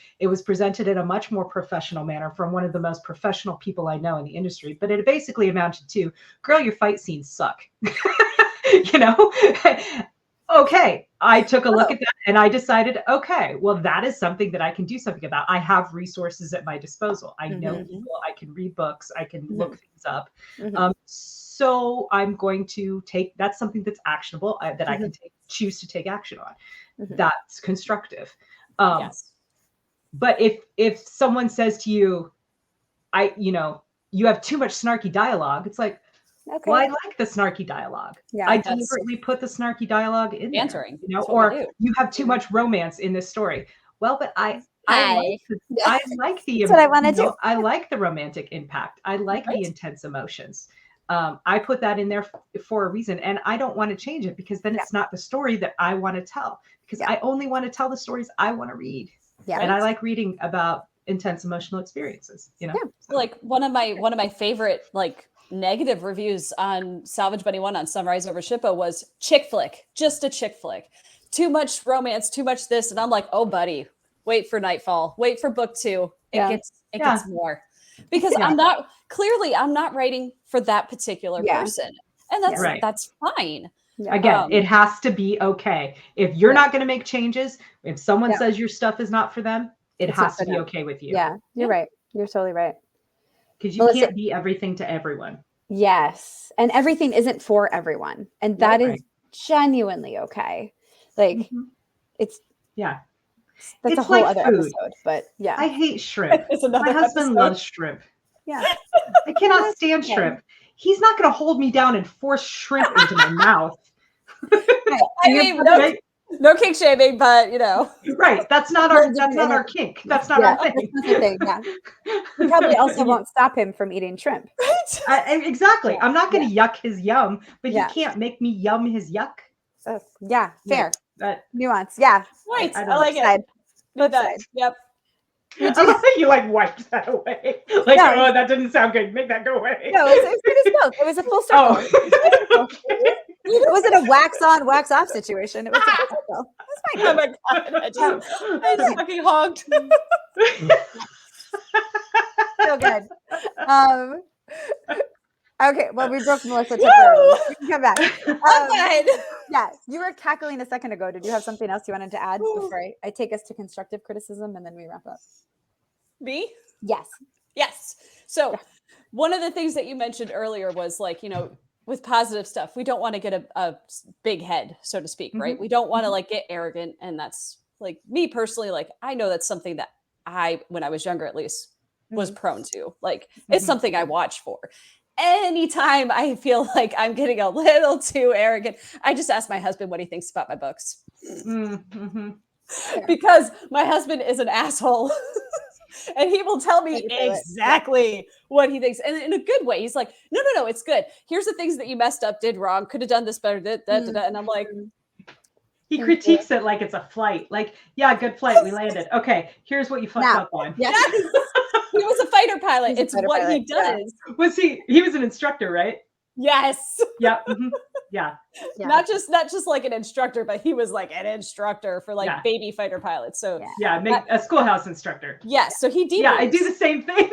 presented in a much more professional manner from one of the most professional people I know in the industry. But it basically amounted to, girl, your fight scenes suck. You know? Okay, I took a look at that and I decided, okay, well, that is something that I can do something about. I have resources at my disposal. I know people, I can read books, I can look things up. So I'm going to that's something that's actionable that I can choose to take action on. That's constructive. But if someone says to you, you have too much snarky dialogue, it's like, okay. Well, I like the snarky dialogue. Yeah, I deliberately put the snarky dialogue in there, you know, or you have too much romance in this story. Well, but I like the That's what I want to do. I like the romantic impact. I like the intense emotions. I put that in there for a reason, and I don't want to change it because then it's not the story that I want to tell, because I only want to tell the stories I want to read. Yeah. And I like reading about intense emotional experiences, you know. Yeah. So. Like one of my favorite like negative reviews on Salvage Bunny 1 on Sunrise Over Shippo was chick flick, just a chick flick. Too much romance, too much this. And I'm like, oh buddy, wait for Nightfall, wait for book 2. It gets more. Because I'm not writing for that particular person. And that's fine. Yeah. Again, it has to be okay. If you're not going to make changes, if someone says your stuff is not for them, it has to be okay with you. Yeah, you're right. You're totally right. Because you can't be everything to everyone. Yes. And everything isn't for everyone. And that is genuinely okay. Like it's that's a whole like other food. episode. But yeah. I hate shrimp. My husband loves shrimp. Yeah. I cannot stand shrimp. He's not going to hold me down and force shrimp into my mouth. I mean, no kink shaming, but you know, right? That's not our kink. That's not our thing. You probably also won't stop him from eating shrimp. Right? Exactly. I'm not going to yuck his yum, but he can't make me yum his yuck. Yeah, fair. Nuance. Yeah, right. I like it. Good side. Yep. You like wiped that away. Like, oh, that didn't sound good. Make that go away. No, it was a full circle. It wasn't a wax on, wax off situation. It was a full circle. It was fine. Oh my god! I just fucking honked. So good. Okay, well, we broke Melissa. We can come back. Yeah, Yeah, you were cackling a second ago. Did you have something else you wanted to add before I take us to constructive criticism and then we wrap up? Me? Yes. Yes. So one of the things that you mentioned earlier was like, with positive stuff, we don't want to get a big head, so to speak, right? We don't want to like get arrogant. And that's like me personally, like I know that's something that when I was younger at least, was prone to. Like it's something I watch for. Anytime I feel like I'm getting a little too arrogant, I just ask my husband what he thinks about my books. Because my husband is an asshole. And he will tell me exactly what he thinks. And in a good way. He's like, no, it's good. Here's the things that you messed up, did wrong, could have done this better. And I'm like, he critiques it like it's a flight. Like, yeah, good flight. We landed. Okay, here's what you fucked up on. Yes. He was a fighter pilot. It's what pilot. He does. Yeah. Was he was an instructor, right? Yes. Yeah. Yeah. Not just like an instructor, but he was like an instructor for like baby fighter pilots. So a schoolhouse instructor. Yes. So he debuts. Yeah, I do the same thing.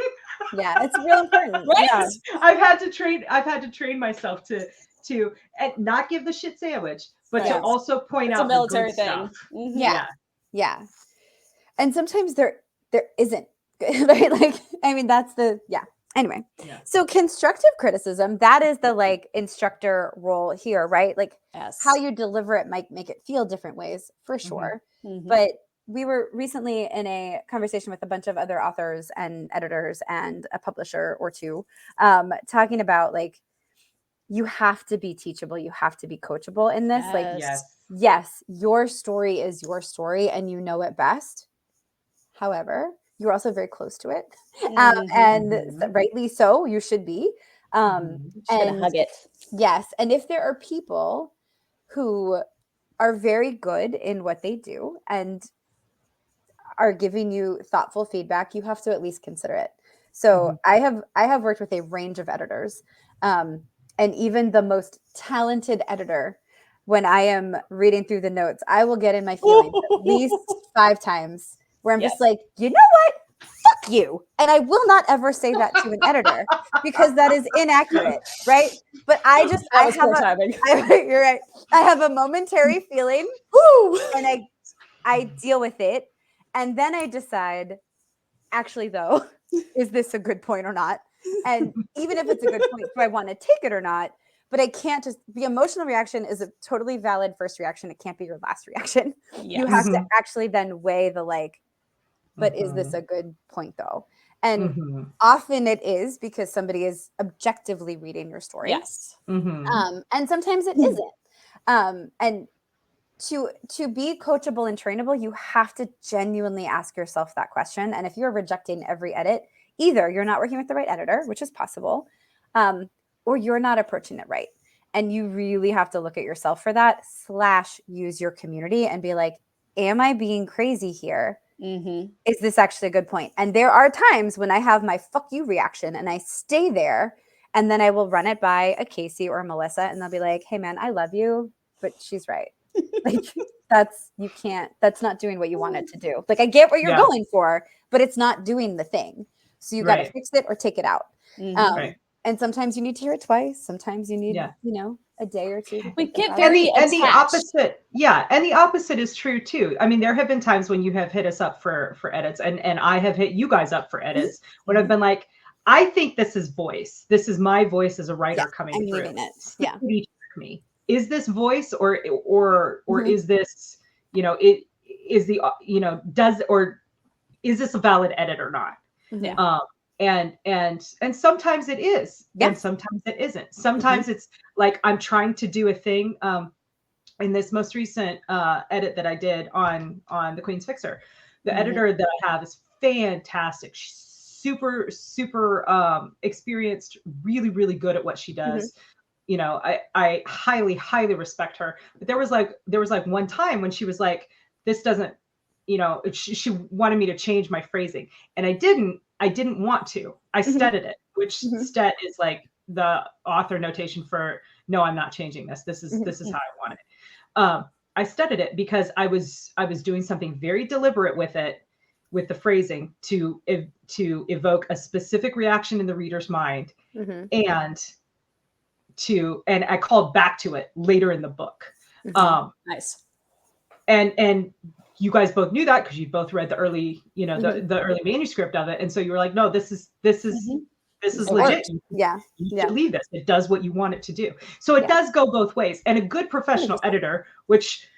Yeah, it's real important. Right? Yeah. I've had to train myself to and not give the shit sandwich, but to also point out a military the good thing. Stuff. Yeah. And sometimes there isn't, right? Like, I mean, that's anyway. Yeah. So constructive criticism, that is the like instructor role here, right? Like how you deliver it might make it feel different ways for sure. But we were recently in a conversation with a bunch of other authors and editors and a publisher or two, talking about like, you have to be teachable. You have to be coachable in this. Yes, your story is your story and you know it best. However, you're also very close to it. And rightly so, you should be. And hug it. Yes. And if there are people who are very good in what they do and are giving you thoughtful feedback, you have to at least consider it. So I have worked with a range of editors. And even the most talented editor, when I am reading through the notes, I will get in my feelings at least 5 times where I'm just like, you know what? Fuck you. And I will not ever say that to an editor because that is inaccurate, right? But I you're right. I have a momentary feeling and I deal with it. And then I decide, actually though, is this a good point or not? And even if it's a good point, do I want to take it or not? But I can't the emotional reaction is a totally valid first reaction. It can't be your last reaction. Yes. You have to actually then weigh the like, but is this a good point though? And often it is because somebody is objectively reading your story. Yes. And sometimes it isn't. And to be coachable and trainable, you have to genuinely ask yourself that question. And if you're rejecting every edit, either you're not working with the right editor, which is possible, or you're not approaching it right. And you really have to look at yourself for that, / use your community and be like, am I being crazy here? Is this actually a good point? And there are times when I have my fuck you reaction and I stay there and then I will run it by a Kacey or a Melissa and they'll be like, hey man, I love you, but she's right. Like that's not doing what you wanted to do. Like I get what you're going for, but it's not doing the thing. So you got to fix it or take it out. And sometimes you need to hear it twice. Sometimes you need, a day or two. We get very and the opposite. Yeah. And the opposite is true too. I mean, there have been times when you have hit us up for edits and I have hit you guys up for edits when I've been like, I think this is voice. This is my voice as a writer coming through. It. Yeah. Me. Is this voice or is this, is this a valid edit or not? Yeah. And sometimes it is, and sometimes it isn't. Sometimes it's like I'm trying to do a thing. In this most recent edit that I did on the Queen's Fixer, the editor that I have is fantastic. She's super experienced, really really good at what she does. I highly respect her. But there was like one time when she was like, this doesn't, she wanted me to change my phrasing, and I didn't want to. I studied it, which stet is like the author notation for no, I'm not changing this. This is how I want it. I studied it because I was doing something very deliberate with it, with the phrasing to evoke a specific reaction in the reader's mind, and I called back to it later in the book. Nice. And you guys both knew that because you both read the early, the early manuscript of it, and so you were like, no, this is legit. Yeah. You should leave this. It does what you want it to do. So it does go both ways. And a good professional editor, which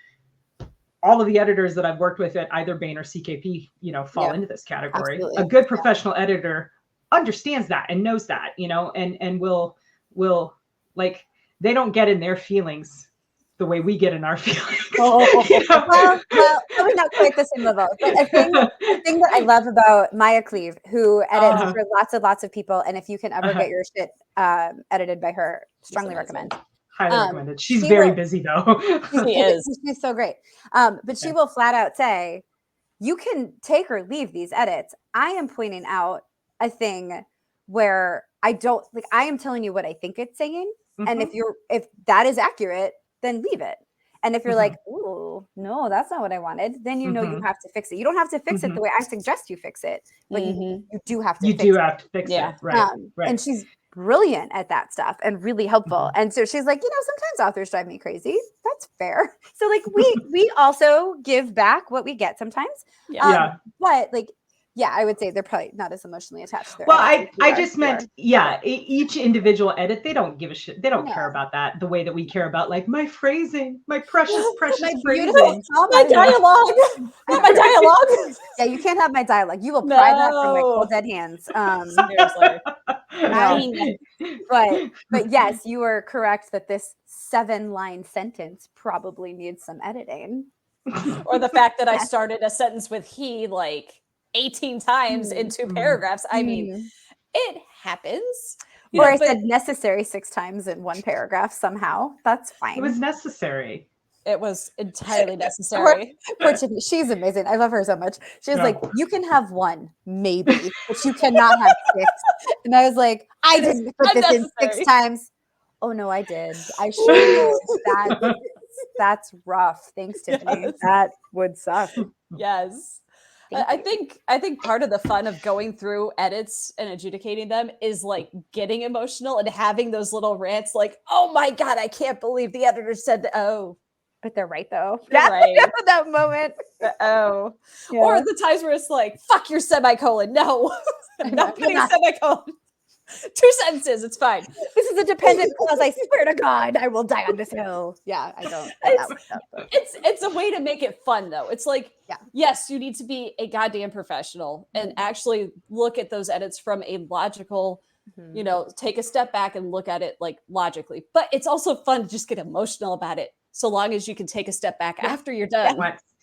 all of the editors that I've worked with at either Bain or CKP, fall into this category. Absolutely. A good professional editor understands that and knows that, and will like, they don't get in their feelings the way we get in our feelings. Well, probably not quite the same level. But a thing that I love about Maya Cleave, who edits for lots of people, and if you can ever get your shit edited by her, strongly recommend. Highly recommended. She's very busy though. She is. She's so great. But she will flat out say, you can take or leave these edits. I am pointing out a thing where I am telling you what I think it's saying. And if that is accurate, then leave it. And if you're like, ooh, no, that's not what I wanted, then you have to fix it. You don't have to fix it the way I suggest you fix it, but you do have to fix it. Right. And she's brilliant at that stuff and really helpful. And so she's like, sometimes authors drive me crazy. That's fair. So like we also give back what we get sometimes. But like, I would say they're probably not as emotionally attached to their I just meant, each individual edit, they don't give a shit. They don't care about that the way that we care about like my phrasing, my precious phrasing. My dialogue. My dialogue. Yeah, you can't have my dialogue. You will pry that from my cold dead hands. Seriously. But yes, you are correct that this 7-line sentence probably needs some editing. Or the fact that I started a sentence with he like 18 times in 2 paragraphs. I mean, it happens. Or I said necessary 6 times in 1 paragraph somehow. That's fine. It was necessary. It was entirely necessary. Poor Tiffany, she's amazing. I love her so much. She was like, you can have 1, maybe, but you cannot have 6. And I was like, I didn't put this in 6 times. Oh no, I did. I should. That's rough. Thanks, Tiffany. That would suck. Yes. I think part of the fun of going through edits and adjudicating them is like getting emotional and having those little rants like, oh my God, I can't believe the editor said that. Oh, but they're right though. They're right. That moment. Or the times where it's like, fuck your semicolon. No, I'm not putting a semicolon. 2 sentences, it's fine. This is a dependent clause. I swear to God, I will die on this hill. Yeah, I don't. It's a way to make it fun, though. It's like, yes, you need to be a goddamn professional and actually look at those edits from a logical, take a step back and look at it like logically. But it's also fun to just get emotional about it, so long as you can take a step back after you're done.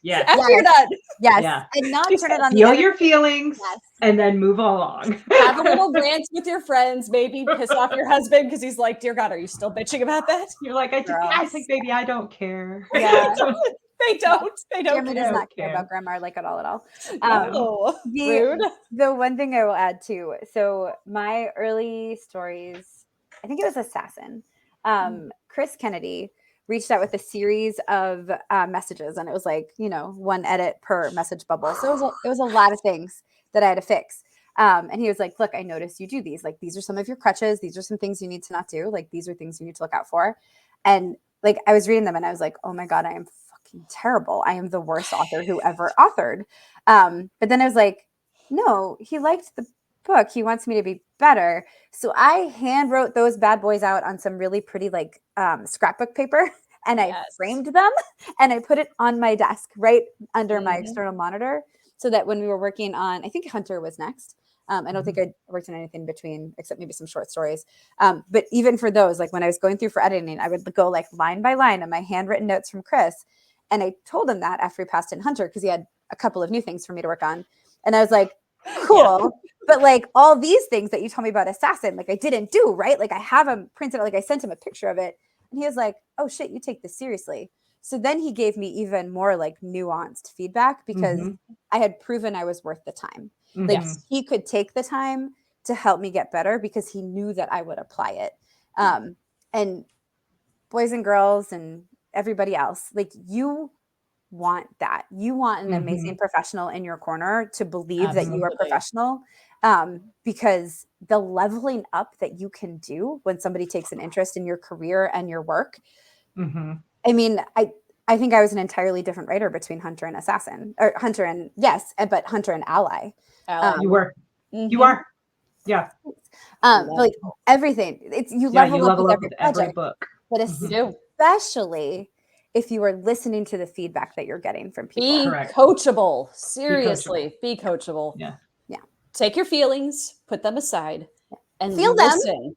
Yeah. After you're done. Yes. Yeah. And not turn it on. Feel your feelings and then move along. Have a little rant with your friends, maybe piss off your husband because he's like, dear God, are you still bitching about that? You're like, I think maybe I don't care. Yeah. They don't. Grandma does not care about grandma like at all. Rude. The one thing I will add too. So my early stories, I think it was Assassin. Chris Kennedy reached out with a series of messages, and it was like 1 edit per message bubble. So it was a lot of things that I had to fix. And he was like, look, I noticed you do these. Like, these are some of your crutches. These are some things you need to not do. Like, these are things you need to look out for. And like, I was reading them and I was like, oh my God, I am fucking terrible. I am the worst author who ever authored. But then I was like, no, he liked the book. He wants me to be better. So I hand wrote those bad boys out on some really pretty like scrapbook paper. And I framed them and I put it on my desk right under my external monitor so that when we were working on, I think Hunter was next. I don't think I worked on anything in between except maybe some short stories. But even for those, like when I was going through for editing, I would go like line by line on my handwritten notes from Chris. And I told him that after we passed in Hunter, because he had a couple of new things for me to work on. And I was like, cool. But like all these things that you told me about Assassin, like I didn't do, right? Like I have them printed out, like I sent him a picture of it. And he was like, oh shit, you take this seriously. So then he gave me even more like nuanced feedback because I had proven I was worth the time. Like he could take the time to help me get better because he knew that I would apply it. And boys and girls and everybody else, like you want that. You want an amazing professional in your corner to believe that you are professional. Because the leveling up that you can do when somebody takes an interest in your career and your work I mean, I think I was an entirely different writer between Hunter and Assassin, or Hunter and but Hunter and Ally. You were. Mm-hmm. You are. Yeah. But like everything, it's you level up with every book. But especially if you are listening to the feedback that you're getting from people. Be coachable. Seriously, be coachable. Yeah. Take your feelings, put them aside, and feel listen.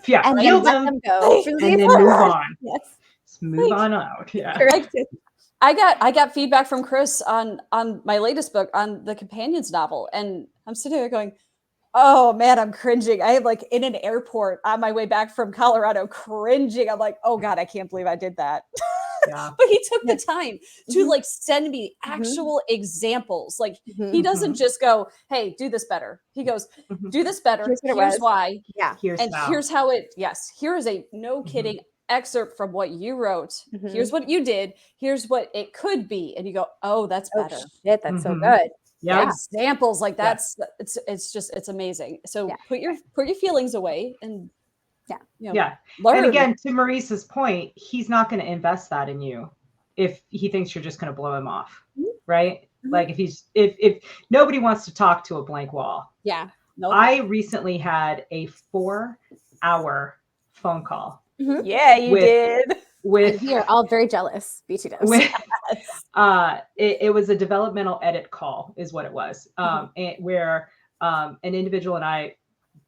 Yeah, and feel then them, let them go. and then move on. Yes. Just move on out. Yeah. I got feedback from Chris on my latest book, on the Companions novel, and I'm sitting there going, oh man, I'm cringing. I am like in an airport on my way back from Colorado, cringing. I'm like, oh God, I can't believe I did that. Yeah. But he took the time to like send me actual examples. Like he doesn't just go, hey, do this better. He goes, do this better. Here's why. Yeah. Here's how it, here is a no kidding excerpt from what you wrote. Here's what you did. Here's what it could be. And you go, oh, that's better. Shit, that's so good. Yeah. Examples like that's it's amazing. So put your feelings away and learn. And again, to Marisa's point, he's not going to invest that in you if he thinks you're just going to blow him off, right? Like if nobody wants to talk to a blank wall. Yeah. Nope. I recently had a 4-hour phone call. Yeah, you did. With we are all very jealous. BT does. It was a developmental edit call, is what it was, where an individual and I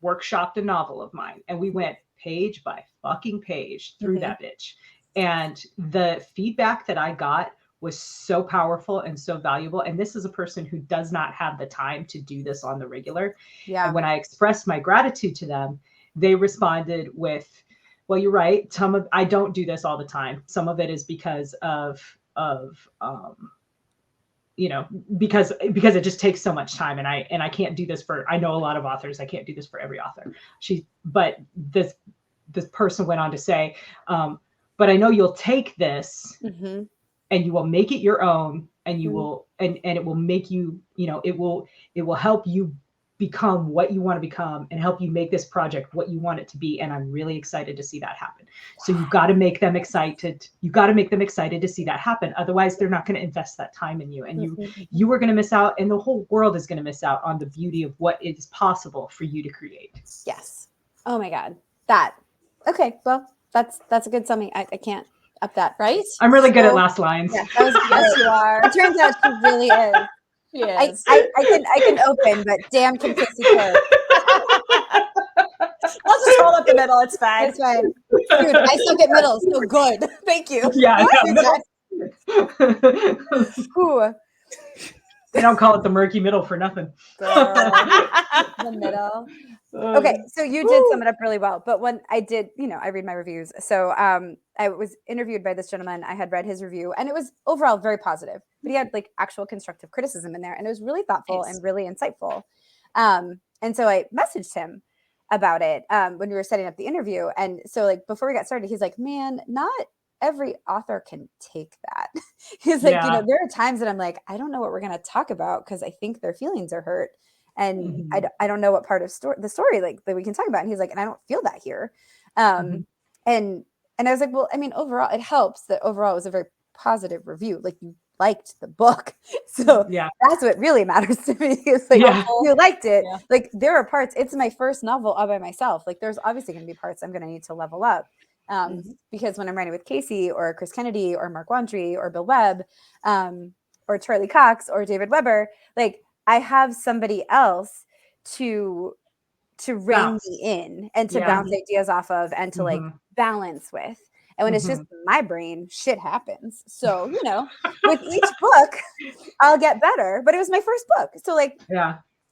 workshopped a novel of mine, and we went page by fucking page through that bitch. And the feedback that I got was so powerful and so valuable. And this is a person who does not have the time to do this on the regular. Yeah. And when I expressed my gratitude to them, they responded with, well, you're right. I don't do this all the time. Some of it is because of because it just takes so much time, and I can't do this for, I know a lot of authors, I can't do this for every author. But this person went on to say, but I know you'll take this and you will make it your own, and you will, and it will make you, it will help you become what you want to become and help you make this project what you want it to be. And I'm really excited to see that happen. So you've got to make them excited. You've got to make them excited to see that happen. Otherwise, they're not going to invest that time in you, and you are going to miss out, and the whole world is going to miss out on the beauty of what is possible for you to create. Yes. Oh my God. Okay. Well, that's a good summing. I can't up that. Right. I'm really good at last lines. Yeah, that was yes, you are. It turns out she really is. Yes. I can open, but damn, can Kacey cook. I'll just hold up the middle. It's fine. It's fine. Dude, I suck at middle, so good. Thank you. Yeah. Cool. They don't call it the murky middle for nothing. The middle. Okay, so you did sum it up really well. But when I did, I read my reviews. So I was interviewed by this gentleman. I had read his review, and it was overall very positive. But he had like actual constructive criticism in there, and it was really thoughtful and really insightful. And so I messaged him about it when we were setting up the interview. And so like before we got started, he's like, "Man, not every author can take that." He's like, there are times that I'm like, I don't know what we're going to talk about because I think their feelings are hurt. And I don't know what part of the story like that we can talk about. And he's like, and I don't feel that here. And I was like, well, I mean, overall, it helps that overall it was a very positive review. Like you liked the book. So that's what really matters to me. It's like, you liked it. Yeah. Like there are parts, it's my first novel all by myself. Like there's obviously going to be parts I'm going to need to level up. Because when I'm writing with Kacey or Chris Kennedy or Mark Wandry or Bill Webb or Charlie Cox or David Weber, like I have somebody else to rein me in and to bounce ideas off of and to like balance with. And when it's just my brain, shit happens. So, with each book, I'll get better. But it was my first book. So like,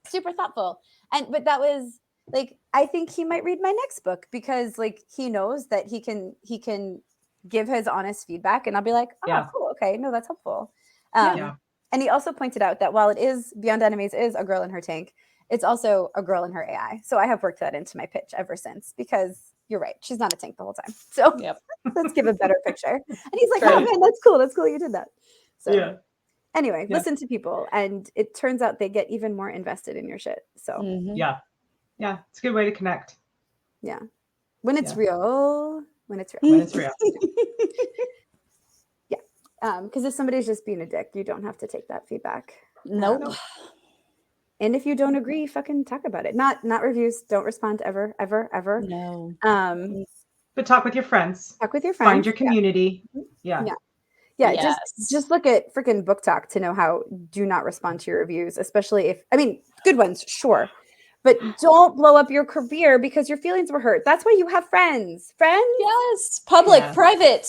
super thoughtful. But that was like, I think he might read my next book because like, he knows that he can give his honest feedback and I'll be like, oh, cool. Okay. No, that's helpful. And he also pointed out that while it is Beyond Enemies is a girl in her tank, it's also a girl in her AI. So I have worked that into my pitch ever since because you're right. She's not a tank the whole time. So let's give a better picture. And he's like, oh man, that's cool. That's cool. You did that. So anyway, listen to people. And it turns out they get even more invested in your shit. So yeah, it's a good way to connect. Yeah. When it's real. When it's real. When it's real. Because if somebody's just being a dick, you don't have to take that feedback. Nope. And if you don't agree, fucking talk about it. Not reviews. Don't respond ever. No. But talk with your friends. Talk with your friends. Find your community. Yeah. Yes. Just look at freaking Book Talk to know how do not respond to your reviews, especially if, I mean, good ones, sure. But don't blow up your career because your feelings were hurt. That's why you have friends. Friends? Yes. Public, Yeah. private,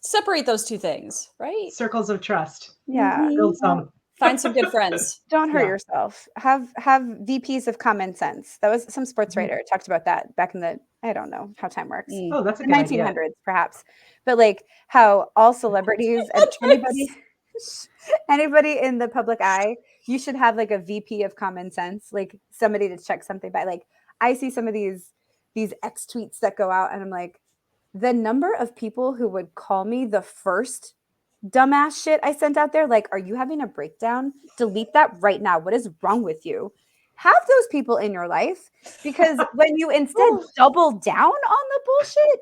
separate those two things, right? Circles of trust. Yeah. Build some. Find some good friends. Don't hurt yourself. Have VPs of common sense. That was some sports writer talked about that back in the, I don't know how time works. Oh, that's a The good 1900s, idea. perhaps. But like how all celebrities and anybody in the public eye, you should have like a VP of common sense, like somebody to check something by. Like I see some of these X tweets that go out and I'm like, the number of people who would call me the first dumbass shit I sent out there, like, are you having a breakdown? Delete that right now. What is wrong with you? Have those people in your life, because when you instead double down on the bullshit,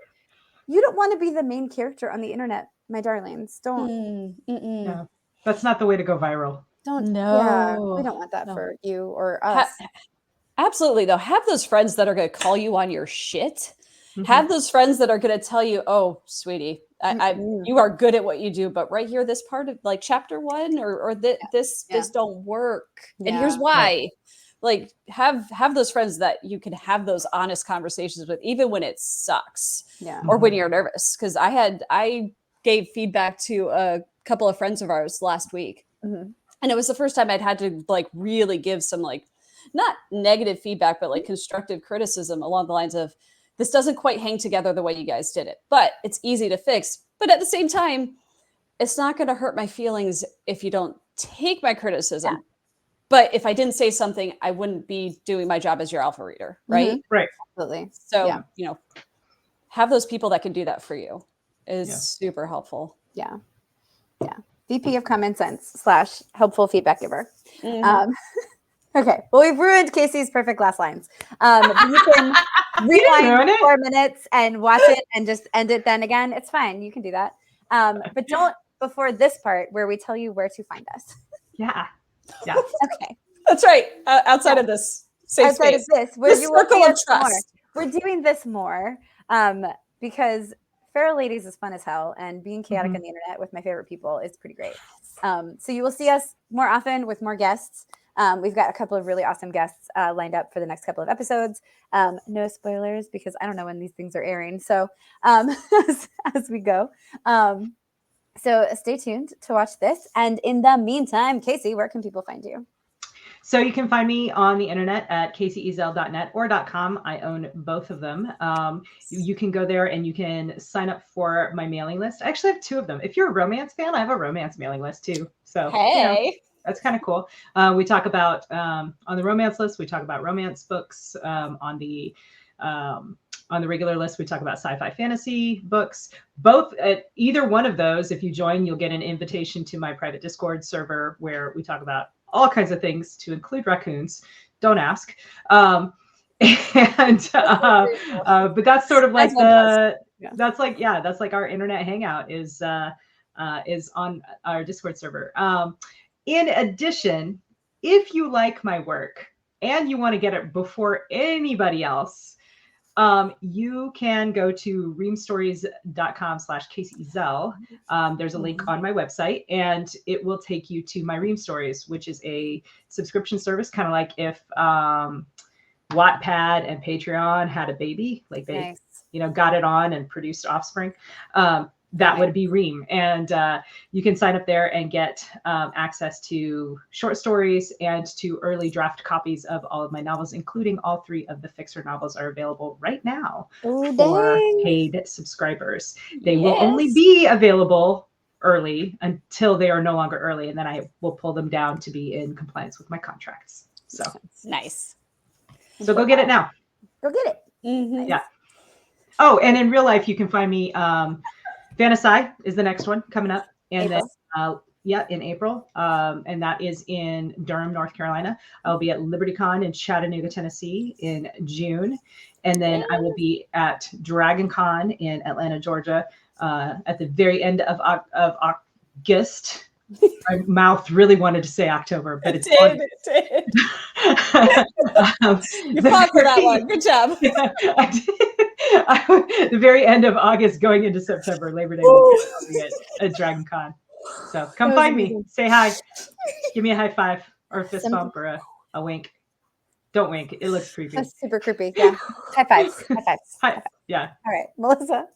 you don't want to be the main character on the internet, my darlings. Don't. No, that's not the way to go viral. Don't. No. Yeah, we don't want that for you or us. Absolutely, though. Have those friends that are going to call you on your shit. Have those friends that are going to tell you, "Oh, sweetie, you are good at what you do, but right here, this part of like chapter 1 or this don't work, and here's why." Like have those friends that you can have those honest conversations with, even when it sucks, or when you're nervous. Because I gave feedback to a couple of friends of ours last week, and it was the first time I'd had to like really give some like not negative feedback, but like constructive criticism along the lines of, this doesn't quite hang together the way you guys did it, but it's easy to fix. But at the same time, it's not going to hurt my feelings if you don't take my criticism. But if I didn't say something, I wouldn't be doing my job as your alpha reader, right? Right. Absolutely. So, have those people that can do that for you is super helpful. Yeah. VP of common sense / helpful feedback giver. Okay. Well, we've ruined Kacey's perfect last lines. You can rewind 4 minutes and watch it and just end it then again. It's fine. You can do that. But don't before this part where we tell you where to find us. Yeah. Okay. That's right. Outside of this safe outside space. of this, where you will circle see of us more. trust. We're doing this more because Feral Ladies is fun as hell, and being chaotic on the internet with my favorite people is pretty great. So you will see us more often with more guests. We've got a couple of really awesome guests lined up for the next couple of episodes. No spoilers because I don't know when these things are airing. So as we go. So stay tuned to watch this. And in the meantime, Kacey, where can people find you? So you can find me on the internet at kaceyezell.net or .com. I own both of them. You can go there and you can sign up for my mailing list. I actually have 2 of them. If you're a romance fan, I have a romance mailing list too. So that's kind of cool. We talk about on the romance list, we talk about romance books. On the regular list, we talk about sci-fi fantasy books. Both at either one of those, if you join, you'll get an invitation to my private Discord server where we talk about all kinds of things, to include raccoons. Don't ask. But that's sort of like that's like our internet hangout is on our Discord server. In addition, if you like my work and you want to get it before anybody else, you can go to reamstories.com/Kacey Ezell. There's a link on my website and it will take you to my Ream Stories, which is a subscription service, kind of like if Wattpad and Patreon had a baby, like they, got it on and produced offspring. That would be Ream. And you can sign up there and get access to short stories and to early draft copies of all of my novels, including all 3 of the Fixer novels are available right now for paid subscribers. They will only be available early until they are no longer early. And then I will pull them down to be in compliance with my contracts. So nice. So go get it now. Go get it. Yeah. Oh, and in real life, you can find me. Vanessa is the next one coming up. And then Yeah, in April. And that is in Durham, North Carolina. I'll be at LibertyCon in Chattanooga, Tennessee in June. And then I will be at Dragon Con in Atlanta, Georgia at the very end of August. My mouth really wanted to say October, but it's It did. You fought for that one. Good job. Yeah, I did. The very end of August, going into September, Labor Day weekend, I'll be at Dragon Con. So come find me. Say hi. Give me a high five or a fist bump or a wink. Don't wink. It looks creepy. That's super creepy. Yeah. High fives. High fives. Hi. Yeah. All right, Melissa.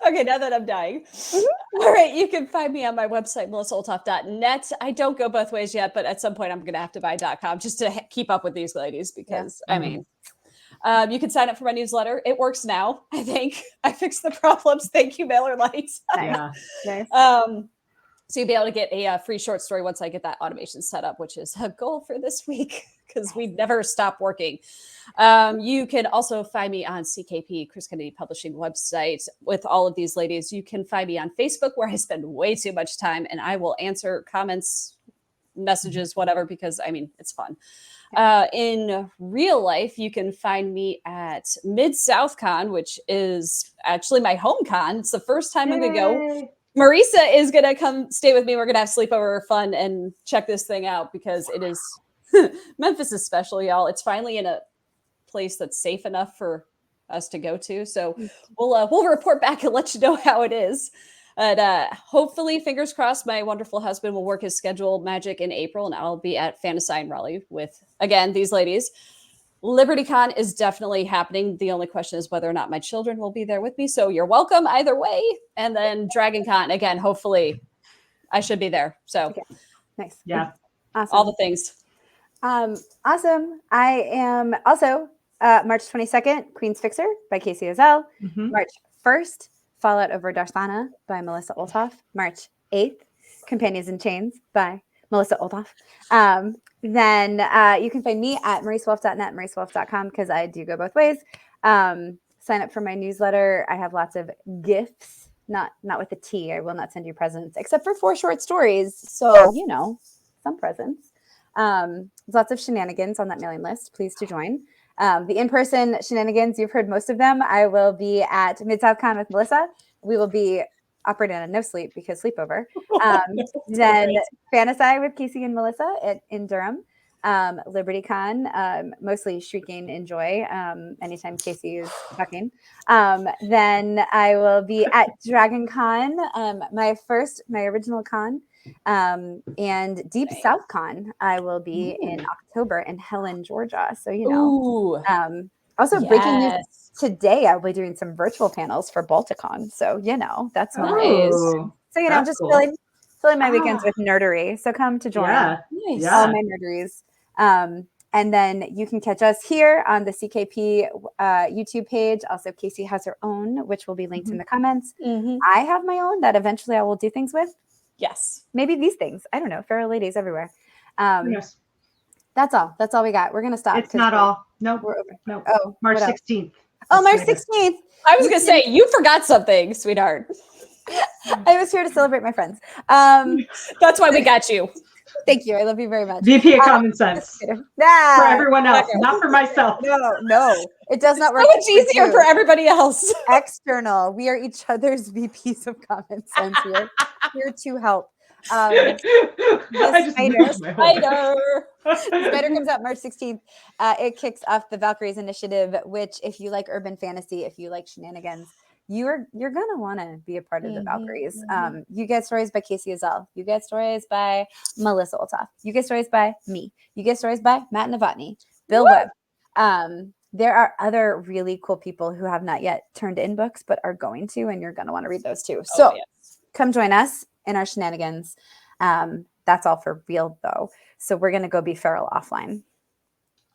Okay, now that I'm dying. All right, you can find me on my website, melissaolthoff.net. I don't go both ways yet, but at some point I'm going to have to buy .com just to keep up with these ladies because, I mean, you can sign up for my newsletter. It works now, I think. I fixed the problems. Thank you, MailerLite. Yeah. Nice. So you'll be able to get a free short story once I get that automation set up, which is a goal for this week because we never stop working. You can also find me on CKP, Chris Kennedy Publishing website with all of these ladies. You can find me on Facebook where I spend way too much time and I will answer comments, messages, whatever, because I mean, it's fun. In real life, you can find me at Mid-South Con, which is actually my home con. It's the first time I'm going to go. Marisa is going to come stay with me. We're going to have sleepover fun and check this thing out because it is Memphis is special, y'all. It's finally in a place that's safe enough for us to go to. So we'll report back and let you know how it is. And hopefully, fingers crossed, my wonderful husband will work his schedule magic in April and I'll be at Fantasy in Raleigh with, again, these ladies. LibertyCon is definitely happening. The only question is whether or not my children will be there with me. So you're welcome either way. And then DragonCon, again, hopefully I should be there. So Nice. Yeah. Awesome. all the things. Awesome. I am also March 22nd, Queen's Fixer by Kacey Ezell. March 1st, Fallout over Darsaana by Marisa Wolf. March 8th, Companions in Chains by Marisa Olthoff. Then you can find me at marisawolf.net, marisawolf.com because I do go both ways. Sign up for my newsletter. I have lots of gifts, not with a T. I will not send you presents except for 4 short stories. So, you know, some presents. Lots of shenanigans on that mailing list. Please to join. The in-person shenanigans, you've heard most of them. I will be at Mid-South Con with Melissa. We will be operating on no sleep because sleepover. Then Fantasy with Kacey and Melissa in Durham. LibertyCon, mostly shrieking in joy anytime Kacey is talking. Then I will be at DragonCon, my original con, and Deep South Con. I will be in October in Helen, Georgia. So, you know, also breaking news today, I'll be doing some virtual panels for Balticon. So, you know, that's nice. So, you know, just cool. filling my weekends with nerdery. So come to join all my nerderies. And then you can catch us here on the CKP YouTube page. Also, Kacey has her own, which will be linked in the comments. I have my own that eventually I will do things with. Yes. Maybe these things. I don't know. Feral ladies everywhere. That's all. That's all we got. We're going to stop. It's not all. Nope. We're over. Nope. Oh, March 16th. Oh, March 16th. I was going to say, you forgot something, sweetheart. I was here to celebrate my friends. That's why we got you. Thank you. I love you very much. VP of Common Sense. For everyone else, not for myself. No. It does not work. So much easier for everybody else. External. We are each other's VPs of Common Sense here. Here to help. I just Spider comes out March 16th. It kicks off the Valkyries initiative, which if you like urban fantasy, if you like shenanigans, you're gonna want to be a part of the Valkyries. You get stories by Kacey Ezell. You get stories by Marisa Wolf. You get stories by me. You get stories by Matt Novotny, Bill Webb. There are other really cool people who have not yet turned in books, but are going to, and you're gonna want to read those too. So come join us in our shenanigans. That's all for real though. So we're gonna go be feral offline.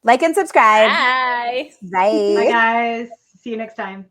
Like and subscribe. Bye. Bye. Bye guys. See you next time.